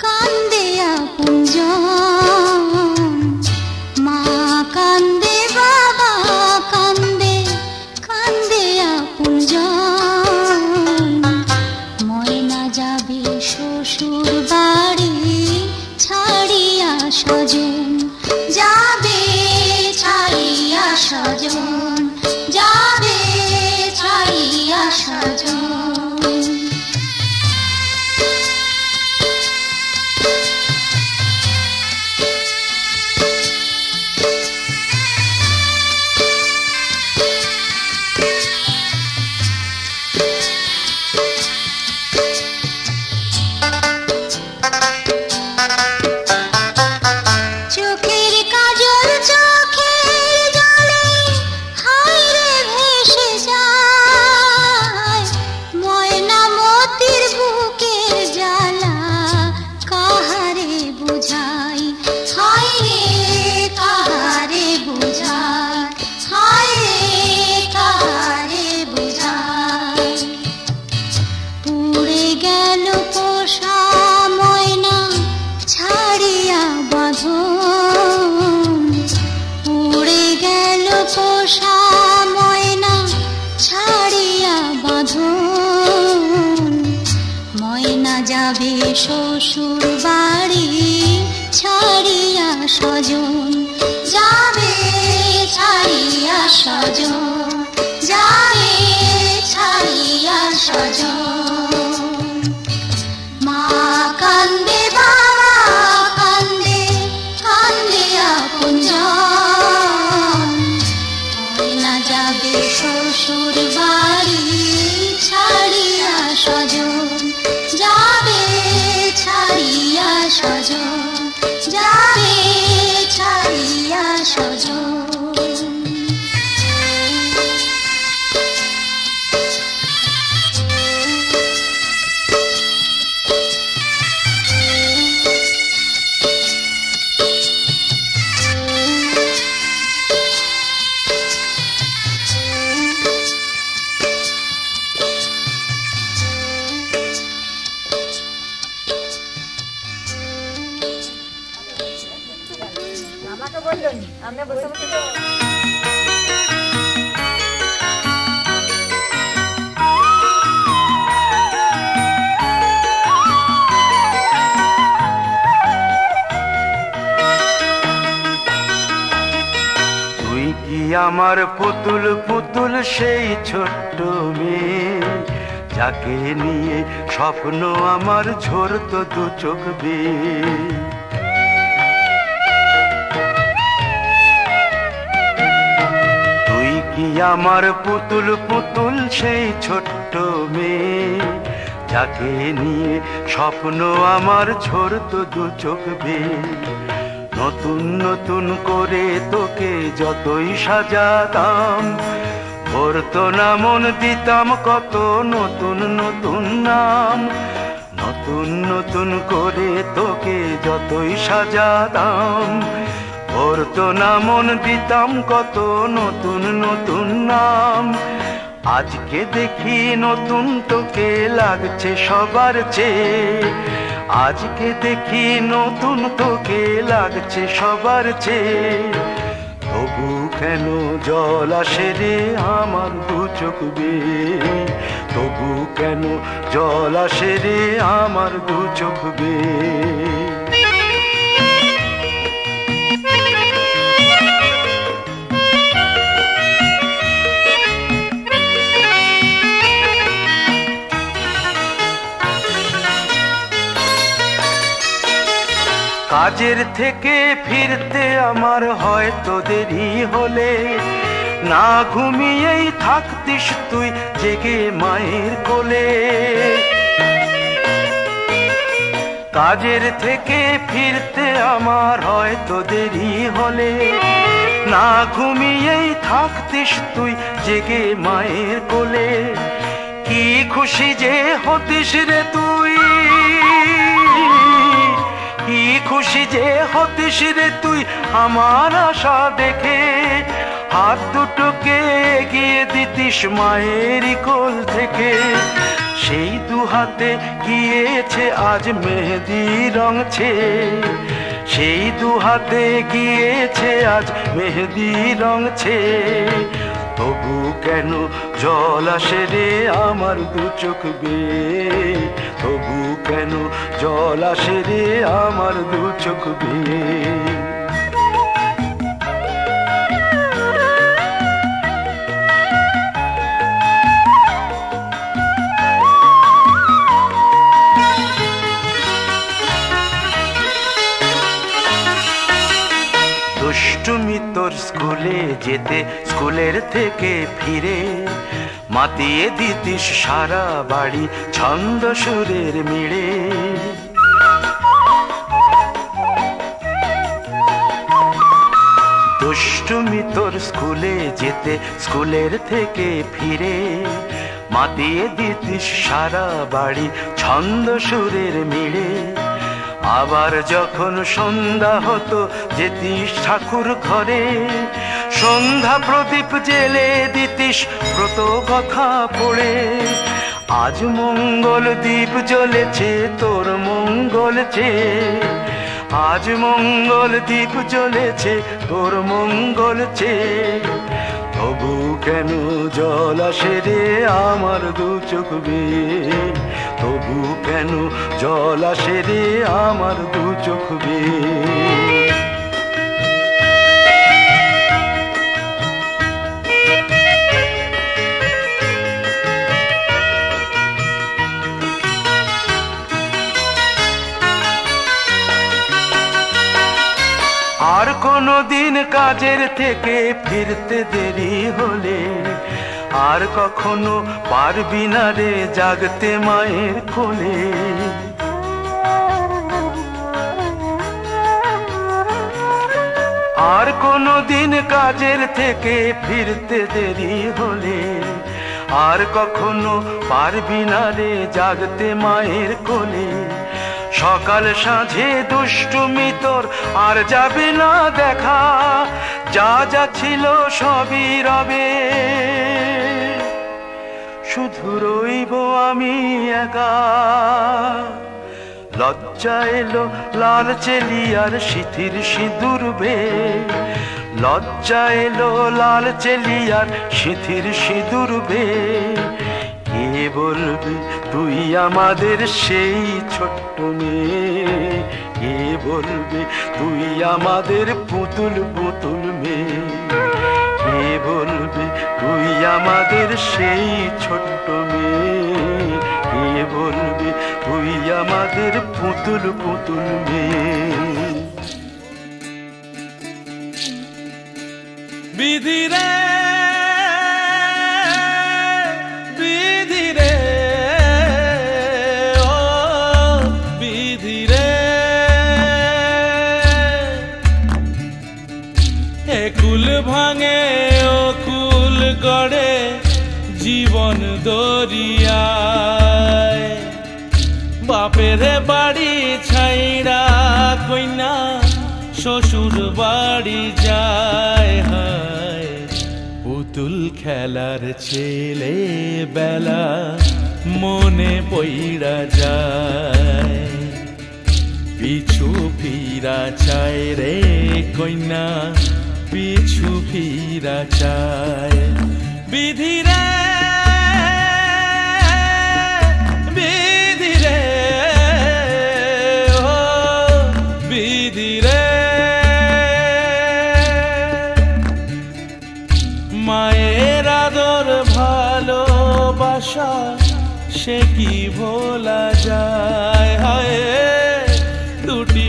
কান্দে আপনজন। মা কান্দে, বাবা কান্দে, কান্দে আপনজন। ময়না যাবে শ্বশুর বাড়ি ছাড়িয়া স্বজন, যাবে ছাড়িয়া স্বজন, যাবে ছাড়িয়া স্বজন। চোখের কাজল চোখের জলে হায় রে ভেসে যায়। ময়না মতির বুকের জ্বালা কাহারে বুঝাই, হায় রে কাহারে বুঝাই, হায় রে কাহারে বুঝাই। উড়ে গেল পোষা ময়না ছাড়িয়া বাঁধন, উড়ে গেল পোষা ময়না ছাড়িয়া বাঁধন। ময়না যাবে শ্বশুর বাড়ি ছাড়িয়া স্বজন, যাবে ছাড়িয়া স্বজন, যাবে ছাড়িয়া স্বজন। মা কান্দে, বাবা কান্দে, কান্দে আপনজন। ময়না যাবে শ্বশুর বাড়ি ছাড়িয়া স্বজন, যাবে ছাড়িয়া স্বজন, যাবে ছাড়িয়া স্বজন। তুই কি আমার পুতুল পুতুল সেই ছোট্ট মেয়ে, যাকে নিয়ে স্বপ্ন আমার ঝরতো দু চোখ বেয়ে। তুই কি আমার পুতুল পুতুল সেই ছোট্ট মেয়ে, যাকে নিয়ে স্বপ্ন আমার ঝরতো দু চোখ বেয়ে। নতুন নতুন করে তোকে যতই সাজাতাম, ভরতো না মন দিতাম কত নতুন নতুন নাম। নতুন নতুন করে তোকে যতই সাজাতাম, ভরতো না মন দিতাম কত নতুন নতুন নাম। আজকে দেখি নতুন তোকে লাগছে সবার চেয়ে, আজকে দেখি নতুন তোকে লাগছে সবার চেয়ে। তবু কেন জল আসে রে আমার দু চোখ বেয়ে, তবু কেন জল আসে রে আমার দু চোখ বেয়ে। কাজের থেকে ফিরতে আমার হয়তো দেরি হলে না ঘুমিয়েই থাকতিস তুই জেগে মায়ের কোলে। কাজের থেকে ফিরতে আমার হয়তো দেরি হলে না ঘুমিয়েই থাকতিস তুই জেগে মায়ের কোলে। কি খুশি যে হতিস রে তুই, কি খুশি যে হতিস রে তুই আমার আশা দেখে। হাত দুটোকে এগিয়ে দিতিস মায়েরই কোল থেকে। সেই দু হাতে গিয়েছে আজ মেহেদি রঙছে, সেই দু হাতে গিয়েছে আজ মেহেদি রঙছে। তবু কেন জল আসে রে আমার দু চোখ বেয়ে, তবু কেন জল আসে রে আমার দু চোখ বেয়ে। দুষ্টুমি তোর স্কুলে যেতে স্কুলের থেকে ফিরে মাতিয়ে দিতিস সারা বাড়ি ছন্দ সুরের মিড়ে। দুষ্টুমি তোর স্কুলে যেতে স্কুলের থেকে ফিরে মাতিয়ে দিতিস সারা বাড়ি ছন্দ সুরের মিড়ে। আবার যখন সন্ধ্যা হতো যেতিস ঠাকুর ঘরে, সন্ধ্যা প্রদীপ জেলে দিতিস ব্রত কথা পড়ে। আজ মঙ্গল দ্বীপ জ্বলেছে তোর মঙ্গল চেয়ে, আজ মঙ্গল দ্বীপ জ্বলেছে তোর মঙ্গল চেয়ে। তবু কেন জল আসে রে আমার দু চোখ বেয়ে, তবু কেন জল আসে রে আমার দু চোখ বেয়ে। আর কোনো দিন কাজের থেকে ফিরতে দেরি হলে আর কখনো পারবি না রে জাগতে মায়ের কোলে। আর কোনো দিন কাজের থেকে ফিরতে দেরি হলে আর কখনো পারবি না রে জাগতে মায়ের কোলে। সকাল সাঁঝে দুষ্টুমি তোর আর যাবে না দেখা, যা যা ছিল সবই রবে, শুধু রইব আমি একা। লজ্জা এলো লাল চেলিয়ার সিথির সিঁদুর বে, লজ্জা এলো লাল চেলিয়ার সিথির সিঁদুর বে। কে বলবি তুই আমাদের সেই ছোট্ট মেয়ে, কে বলবি তুই আমাদের পুতুল পুতুল মেয়ে, কে বলবি তুই আমাদের সেই ছোট্ট মেয়ে, কে বলবি তুই আমাদের পুতুল পুতুল মেয়ে। বিধি রে বিধি রে ও বিধি রে, এ কুল ভাঙে ও কুল গড়ে জীবন দরিয়ায়। বাপের বাড়ি ছাইড়া কইনা শ্বশুর বাড়ি যায়, হায় পুতুল খেলার ছেলে বেলা মনে পইড়া যায়। পিছু ফিরা চায় রে কইনা পিছু ফিরা চায়। বিধি রে বিধি রে ও বিধি রে, মায়ের আদর ভালোবাসা সে কি ভোলা যায়। হায় দুটি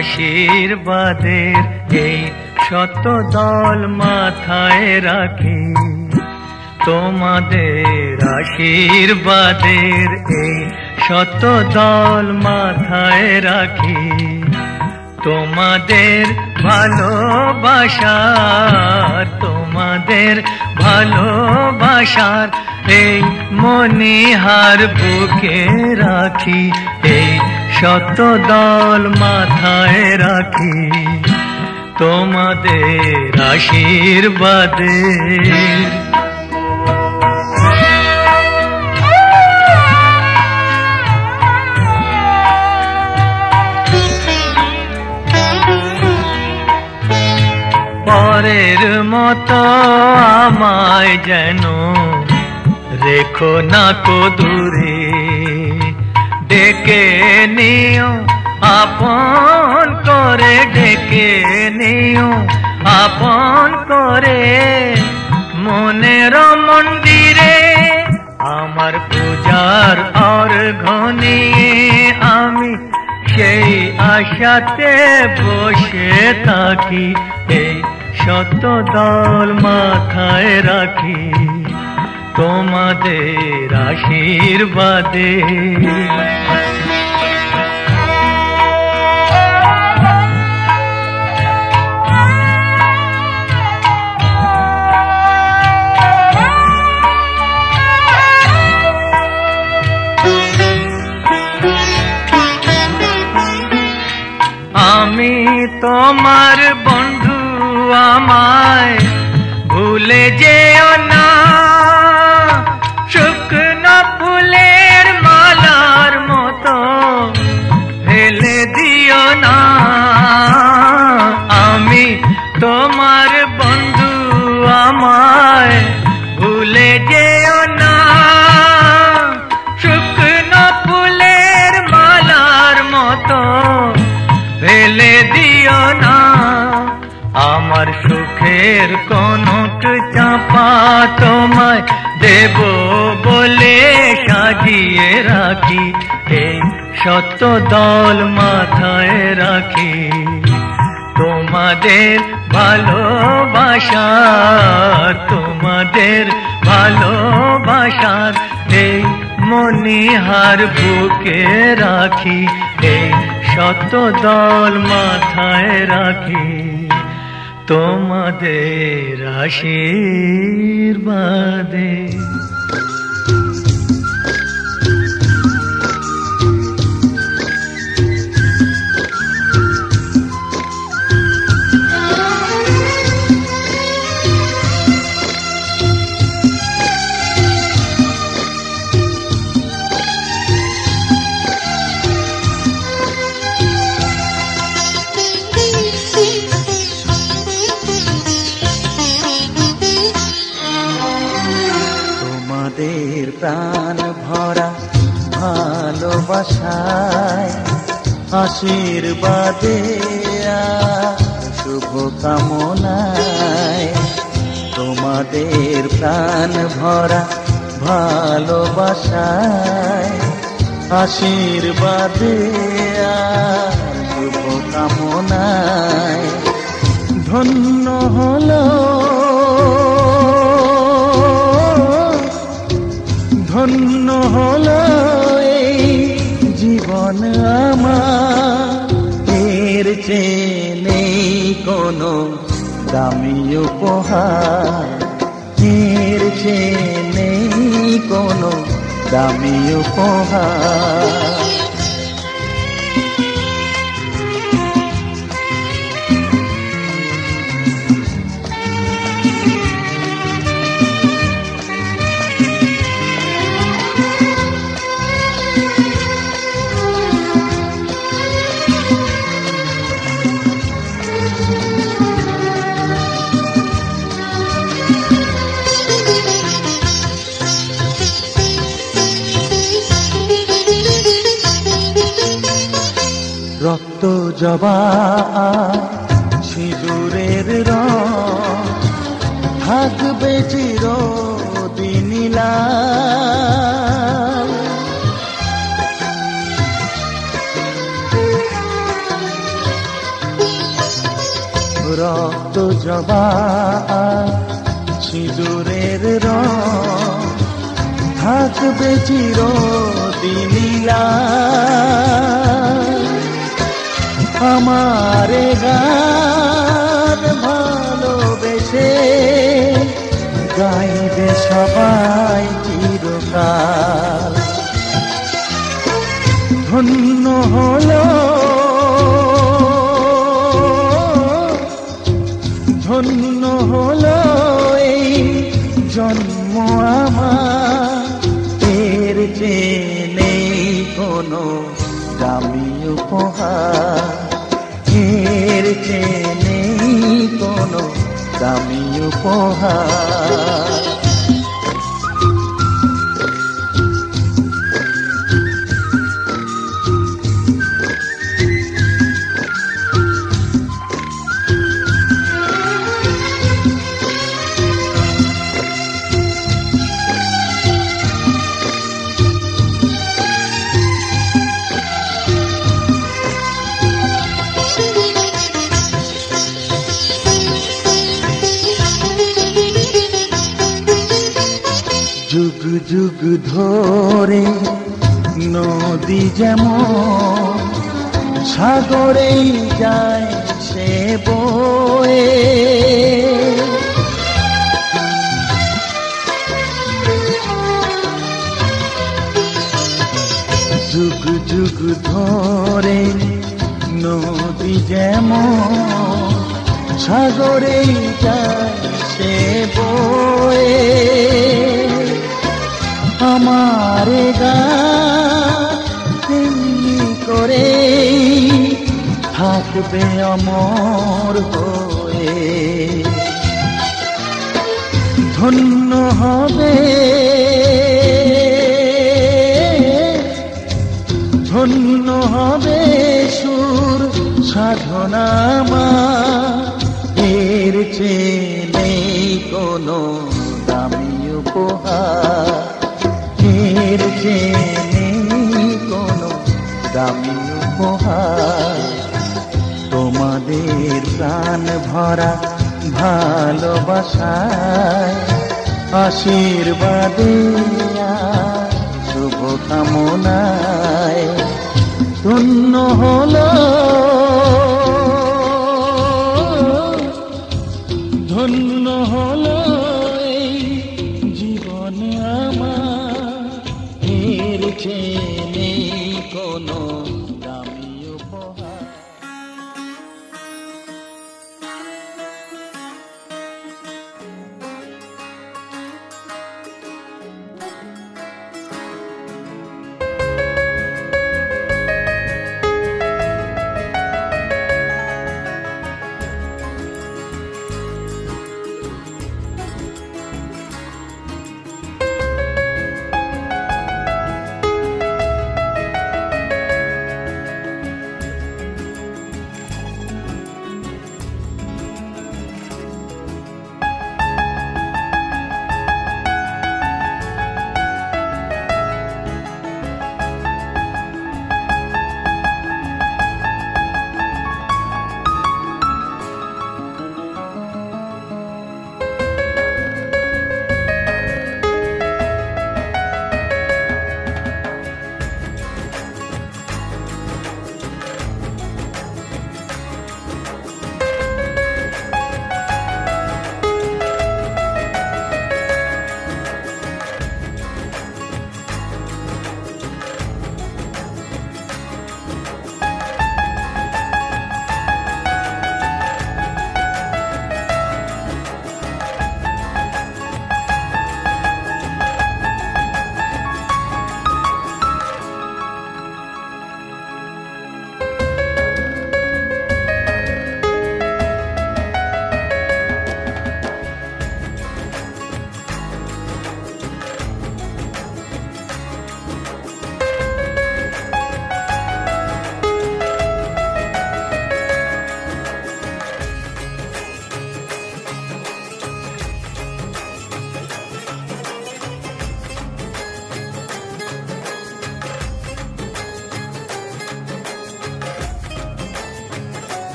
আশীর্বাদের এই শত দল মাথায় রাখি, তোমাদের আশীর্বাদের এই শত দল মাথায় রাখি, তোমাদের ভালোবাসার, তোমাদের ভালোবাসার এই মনিহার বুকে রাখি, এই শত দল মাথায় রাখি, তোমাদের আশীর্বাদের। পরের মতো আমায় যেন রেখো না কো দূরে, ডেকে নিও আপন করে, ডেকে নিও আপন করে, মনের মন্দিরে আমার পূজার অর্ঘ্য নিয়ে আমি সেই আশাতে বসে থাকি, এই শত দল মাথায় রাখি, তোমাদের আশীর্বাদে। আমি তোমার বন্ধু, আমায় ভুলে যেও না, শুকনো ফুলের মালার মতো ফেলে দিও না। আমি তোমার বন্ধু, আমায় ভুলে যেও না, শুকনো ফুলের মালার মতো ফেলে দিও না। আমার সুখের কনক চাপা তোমায় দেব বলে সাজিয়ে রাখি, এই শত দল মাথায় রাখি, তোমাদের ভালোবাসার, তোমাদের ভালোবাসার এই মনিহার বুকে রাখি, এই শত দল মাথায় রাখি, তোমাদের আশীর্বাদে। প্রাণ ভরা ভালোবাসায়, আশীর্বাদে শুভ কামনায়, তোমাদের প্রাণ ভরা ভালোবাসায়, আশীর্বাদে শুভ কামনায়, ধন্য হলো ধন্য হলো এই জীবন আমার, এর চেয়ে নেই কোনো দামি উপহার, এর চেয়ে নেই কোনো দামি উপহার। রক্ত জবা সিঁদুরের রং থাকবে চিরদিন লাল, জবা সিঁদুরের রং থাকবে চিরদিনই লাল। আমারে গান ভালোবেসে গাইবে সবাই চিরকাল। ধন্য হলো ধন্য হলো এই জন্ম আমার, এর চেয়ে নেই কোনো দামি উপহার, এর চেয়ে নেই কোনো দামি উপহার। যুগ যুগ ধরে নদী যেমন সাগরেই যায় সে বয়ে, যুগ যুগ ধরে নদী যেমন সাগরেই যায় সে বয়ে, আমারে গানি করে থাকবে অমর হয়ে। ধন্য হবে ধন্য হবে সুর সাধনা আমার, এর চেয়ে নেই কোনো দামি উপহার, এর চেয়ে নেই কোনো দামি উপহার। তোমাদের প্রাণ ভরা ভালোবাসায় আশীর্বাদে শুভ কামনায় ধন্য হলো ধন্য হলো এই জীবন আমার, এর চেয়ে নেই কোনো দামি উপহার।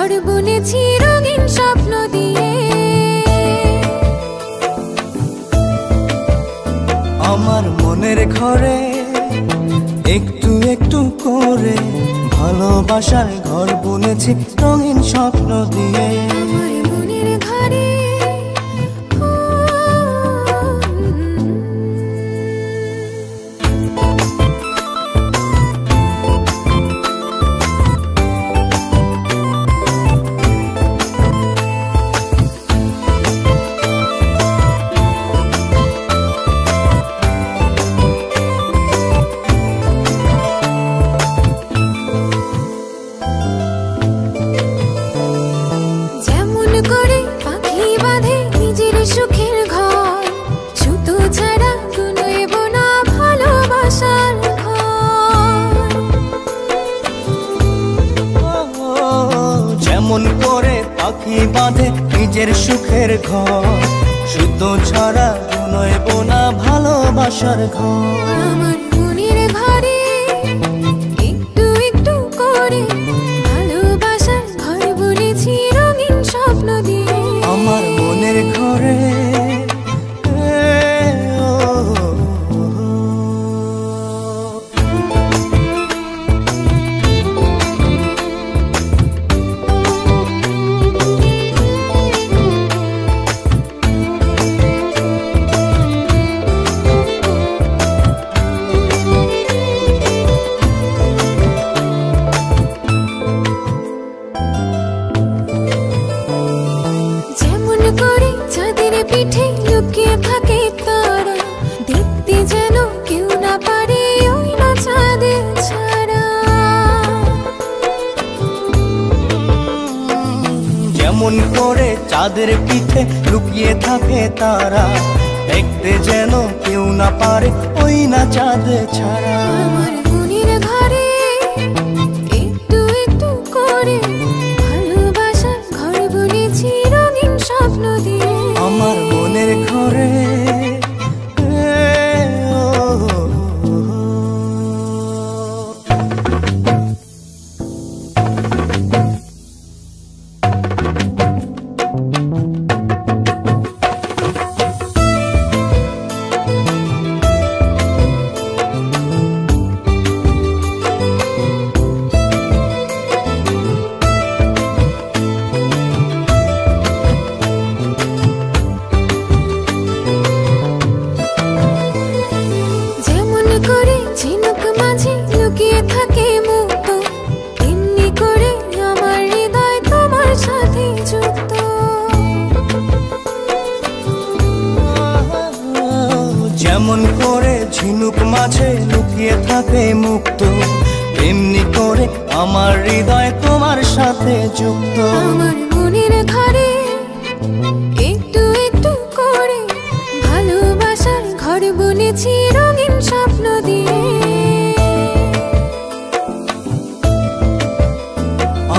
ঘর বুনেছি রঙিন স্বপ্ন দিয়ে। আমার মনের ঘরে একটু একটু করে ভালোবাসার ঘর বুনেছি রঙিন স্বপ্ন দিয়ে। আমার মনের ঘরে বাঁধে নিজের সুখের ঘর, শুধু ছাড়া নয় বোনা ভালোবাসার ঘর। আমার মনের ঘরে একটু একটু করে ভালোবাসার ঘর বুনেছি রঙিন স্বপ্ন দিয়ে। আমার মনের ঘরে চাঁদের পিঠে লুকিয়ে থাকে তারা, দেখতে যেন কেউ না পারে ওই না চাঁদ ছাড়া। আমার মনের ঘরে একটু একটু করে ভালোবাসার ঘর বুনেছি রঙিন স্বপ্ন দিয়ে। আমার মনের ঘরে যেমন করে ঝিনুক মাঝে লুকিয়ে থাকে মুক্ত, এমনি করে আমার হৃদয় তোমার সাথে যুক্ত। আমার মনের ঘরে একটু একটু করে ভালোবাসার ঘর বুনেছি রঙিন স্বপ্ন দিয়ে।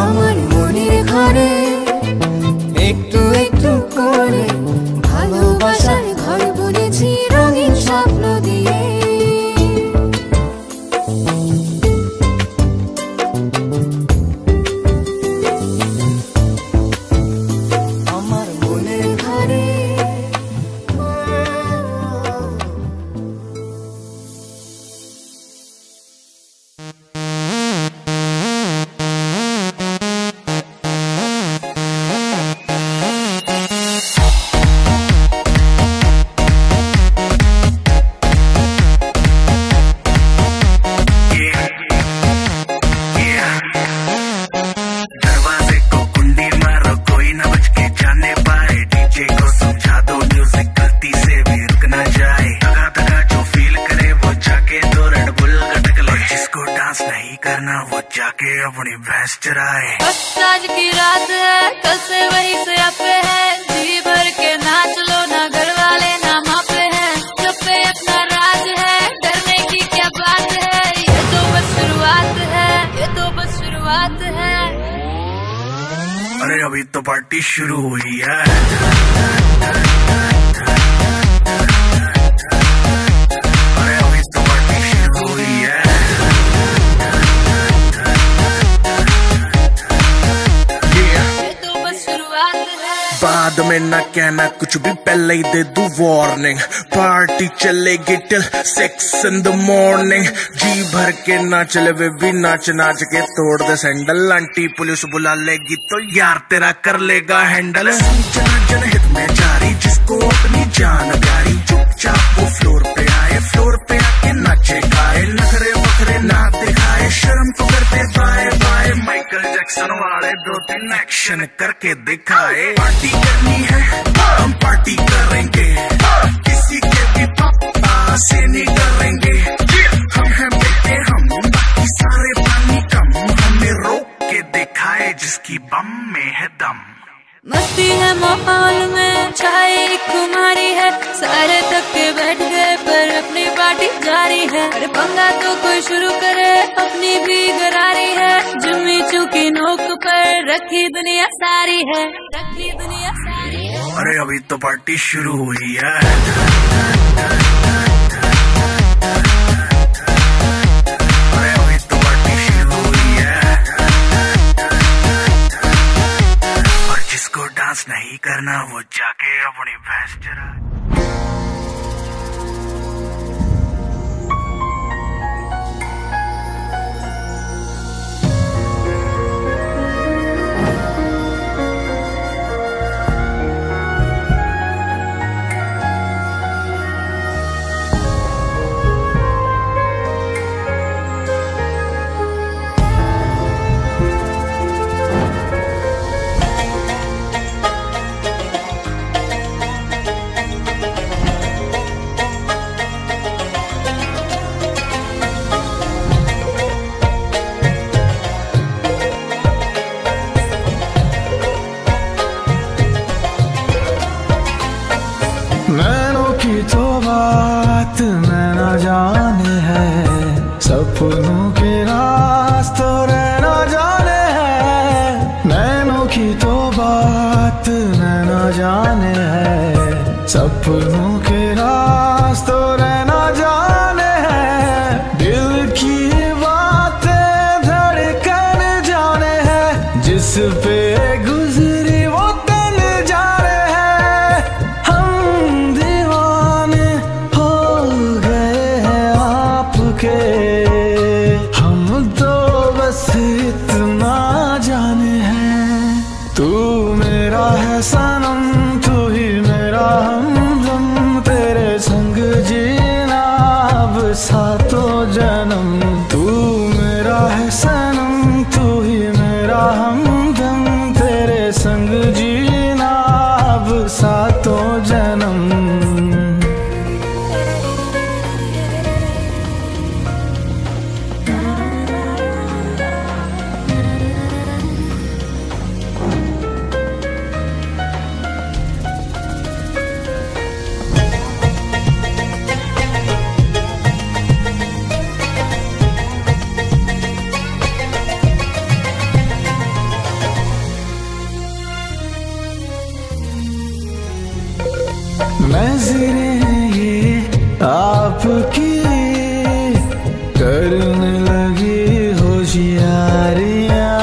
আমার মনের ঘরে একটু একটু করে ভালোবাসার ঘর বুনেছি রঙিন স্বপ্ন দিয়ে। আমার মনের ঘরে अपनी भैंस चराए। बस आज की रात है, कल से वही से आपे है, जी भर के नाच लो ना घर वाले ना माँ पे है, जो पे अपना राज है, डरने की क्या बात है, ये तो बस शुरुआत है, ये तो बस शुरुआत है। अरे अभी तो पार्टी शुरू हुई है। Yeah. बाद में ना कहना कुछ भी, पहले ही दे दूं वार्निंग। पार्टी चलेगी टिल 6 in the morning। जी भर के ना चले वे भी नाच नाच के तोड़ दे सैंडल। आंटी पुलिस बुला लेगी तो यार तेरा कर लेगा हैंडल। जनहित में जारी जिसको अपनी जान प्यारी, चुपचाप वो फ्लोर पे आए, फ्लोर पे आके नाचे गाए, नखरे वखरे ना दिखाए, शर्म को करते बाय बाय। माइकल जैक्सन वाले 2-3 एक्शन करके दिखाए। पार्टी करनी है हम पार्टी करेंगे, किसी के भी पापा से नहीं डरेंगे। हम हैं बेटे हम, बाकी सारे पानी कम, हमें रोक के दिखाए जिसकी बम में है दम। मस्ती है माहौल में छाई एक खुमारी है, सारे थक के बैठ गए पर अपनी पार्टी जारी है। अरे पंगा तो कोई शुरू करे, अपनी भी गरारी है, जुम्मी चूकी नोक पर रखी दुनिया सारी है, रखी दुनिया सारी है। अरे अभी तो पार्टी शुरू हुई है। डांस नहीं करना वो जाके अपनी भैंस चरा। नैनों की तो बात नैना जाने है, सपनों के रास्तों रहना जाने है। नैनों की तो बात नैना जाने है, सपनों के रास्तों रहना जाने है। दिल की बातें धड़कन जाने है, जिस पे गुजरी वो तन जाने है। हम दीवाने हो गए हैं आपके, हम तो बस इतना जाने हैं। तू मेरा है सनम, तू ही मेरा हमदम, तेरे संग जीना अब सातों जन्म। तू मेरा है सनम, तू ही मेरा हमदम, तेरे संग जीना अब सातों जन्म। नजरें ये आपकी करने लगी होशियारियां,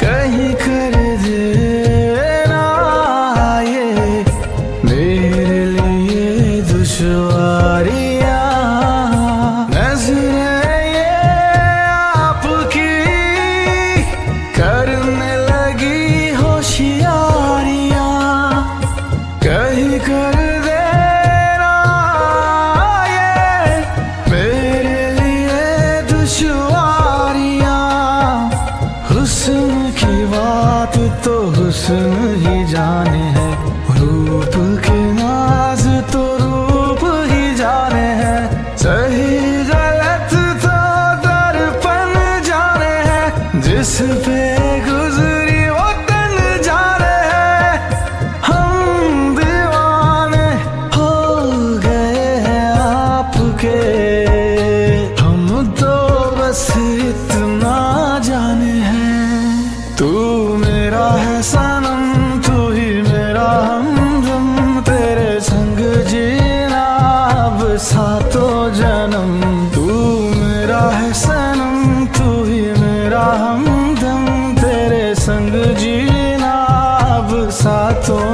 कहीं कर देना ये मेरे लिए दुश्वारियां। नजरें ये आपकी करने लगी होशियारियां, कहीं कर देना ये मेरे लिए दुश्वारियां। हुस्न की बात तो हुस्न ही जाने है, रूप के नाज तो रूप ही जाने हैं। सही गलत तो दर्पण जाने हैं, जिस पे गुजरी वो तन जाने है। हम दीवाने हो गए हैं आपके, हम तो बस इतना जाने हैं। तू मेरा है सनम, तू ही मेरा हमदम, तेरे संग जीना अब सातों जन्म। तू मेरा है सनम, तू ही मेरा हमदम, तेरे संग जीना अब सातों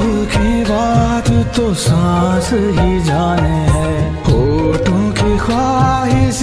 की बात तो सांस ही जाने है, होठों की ख्वाहिश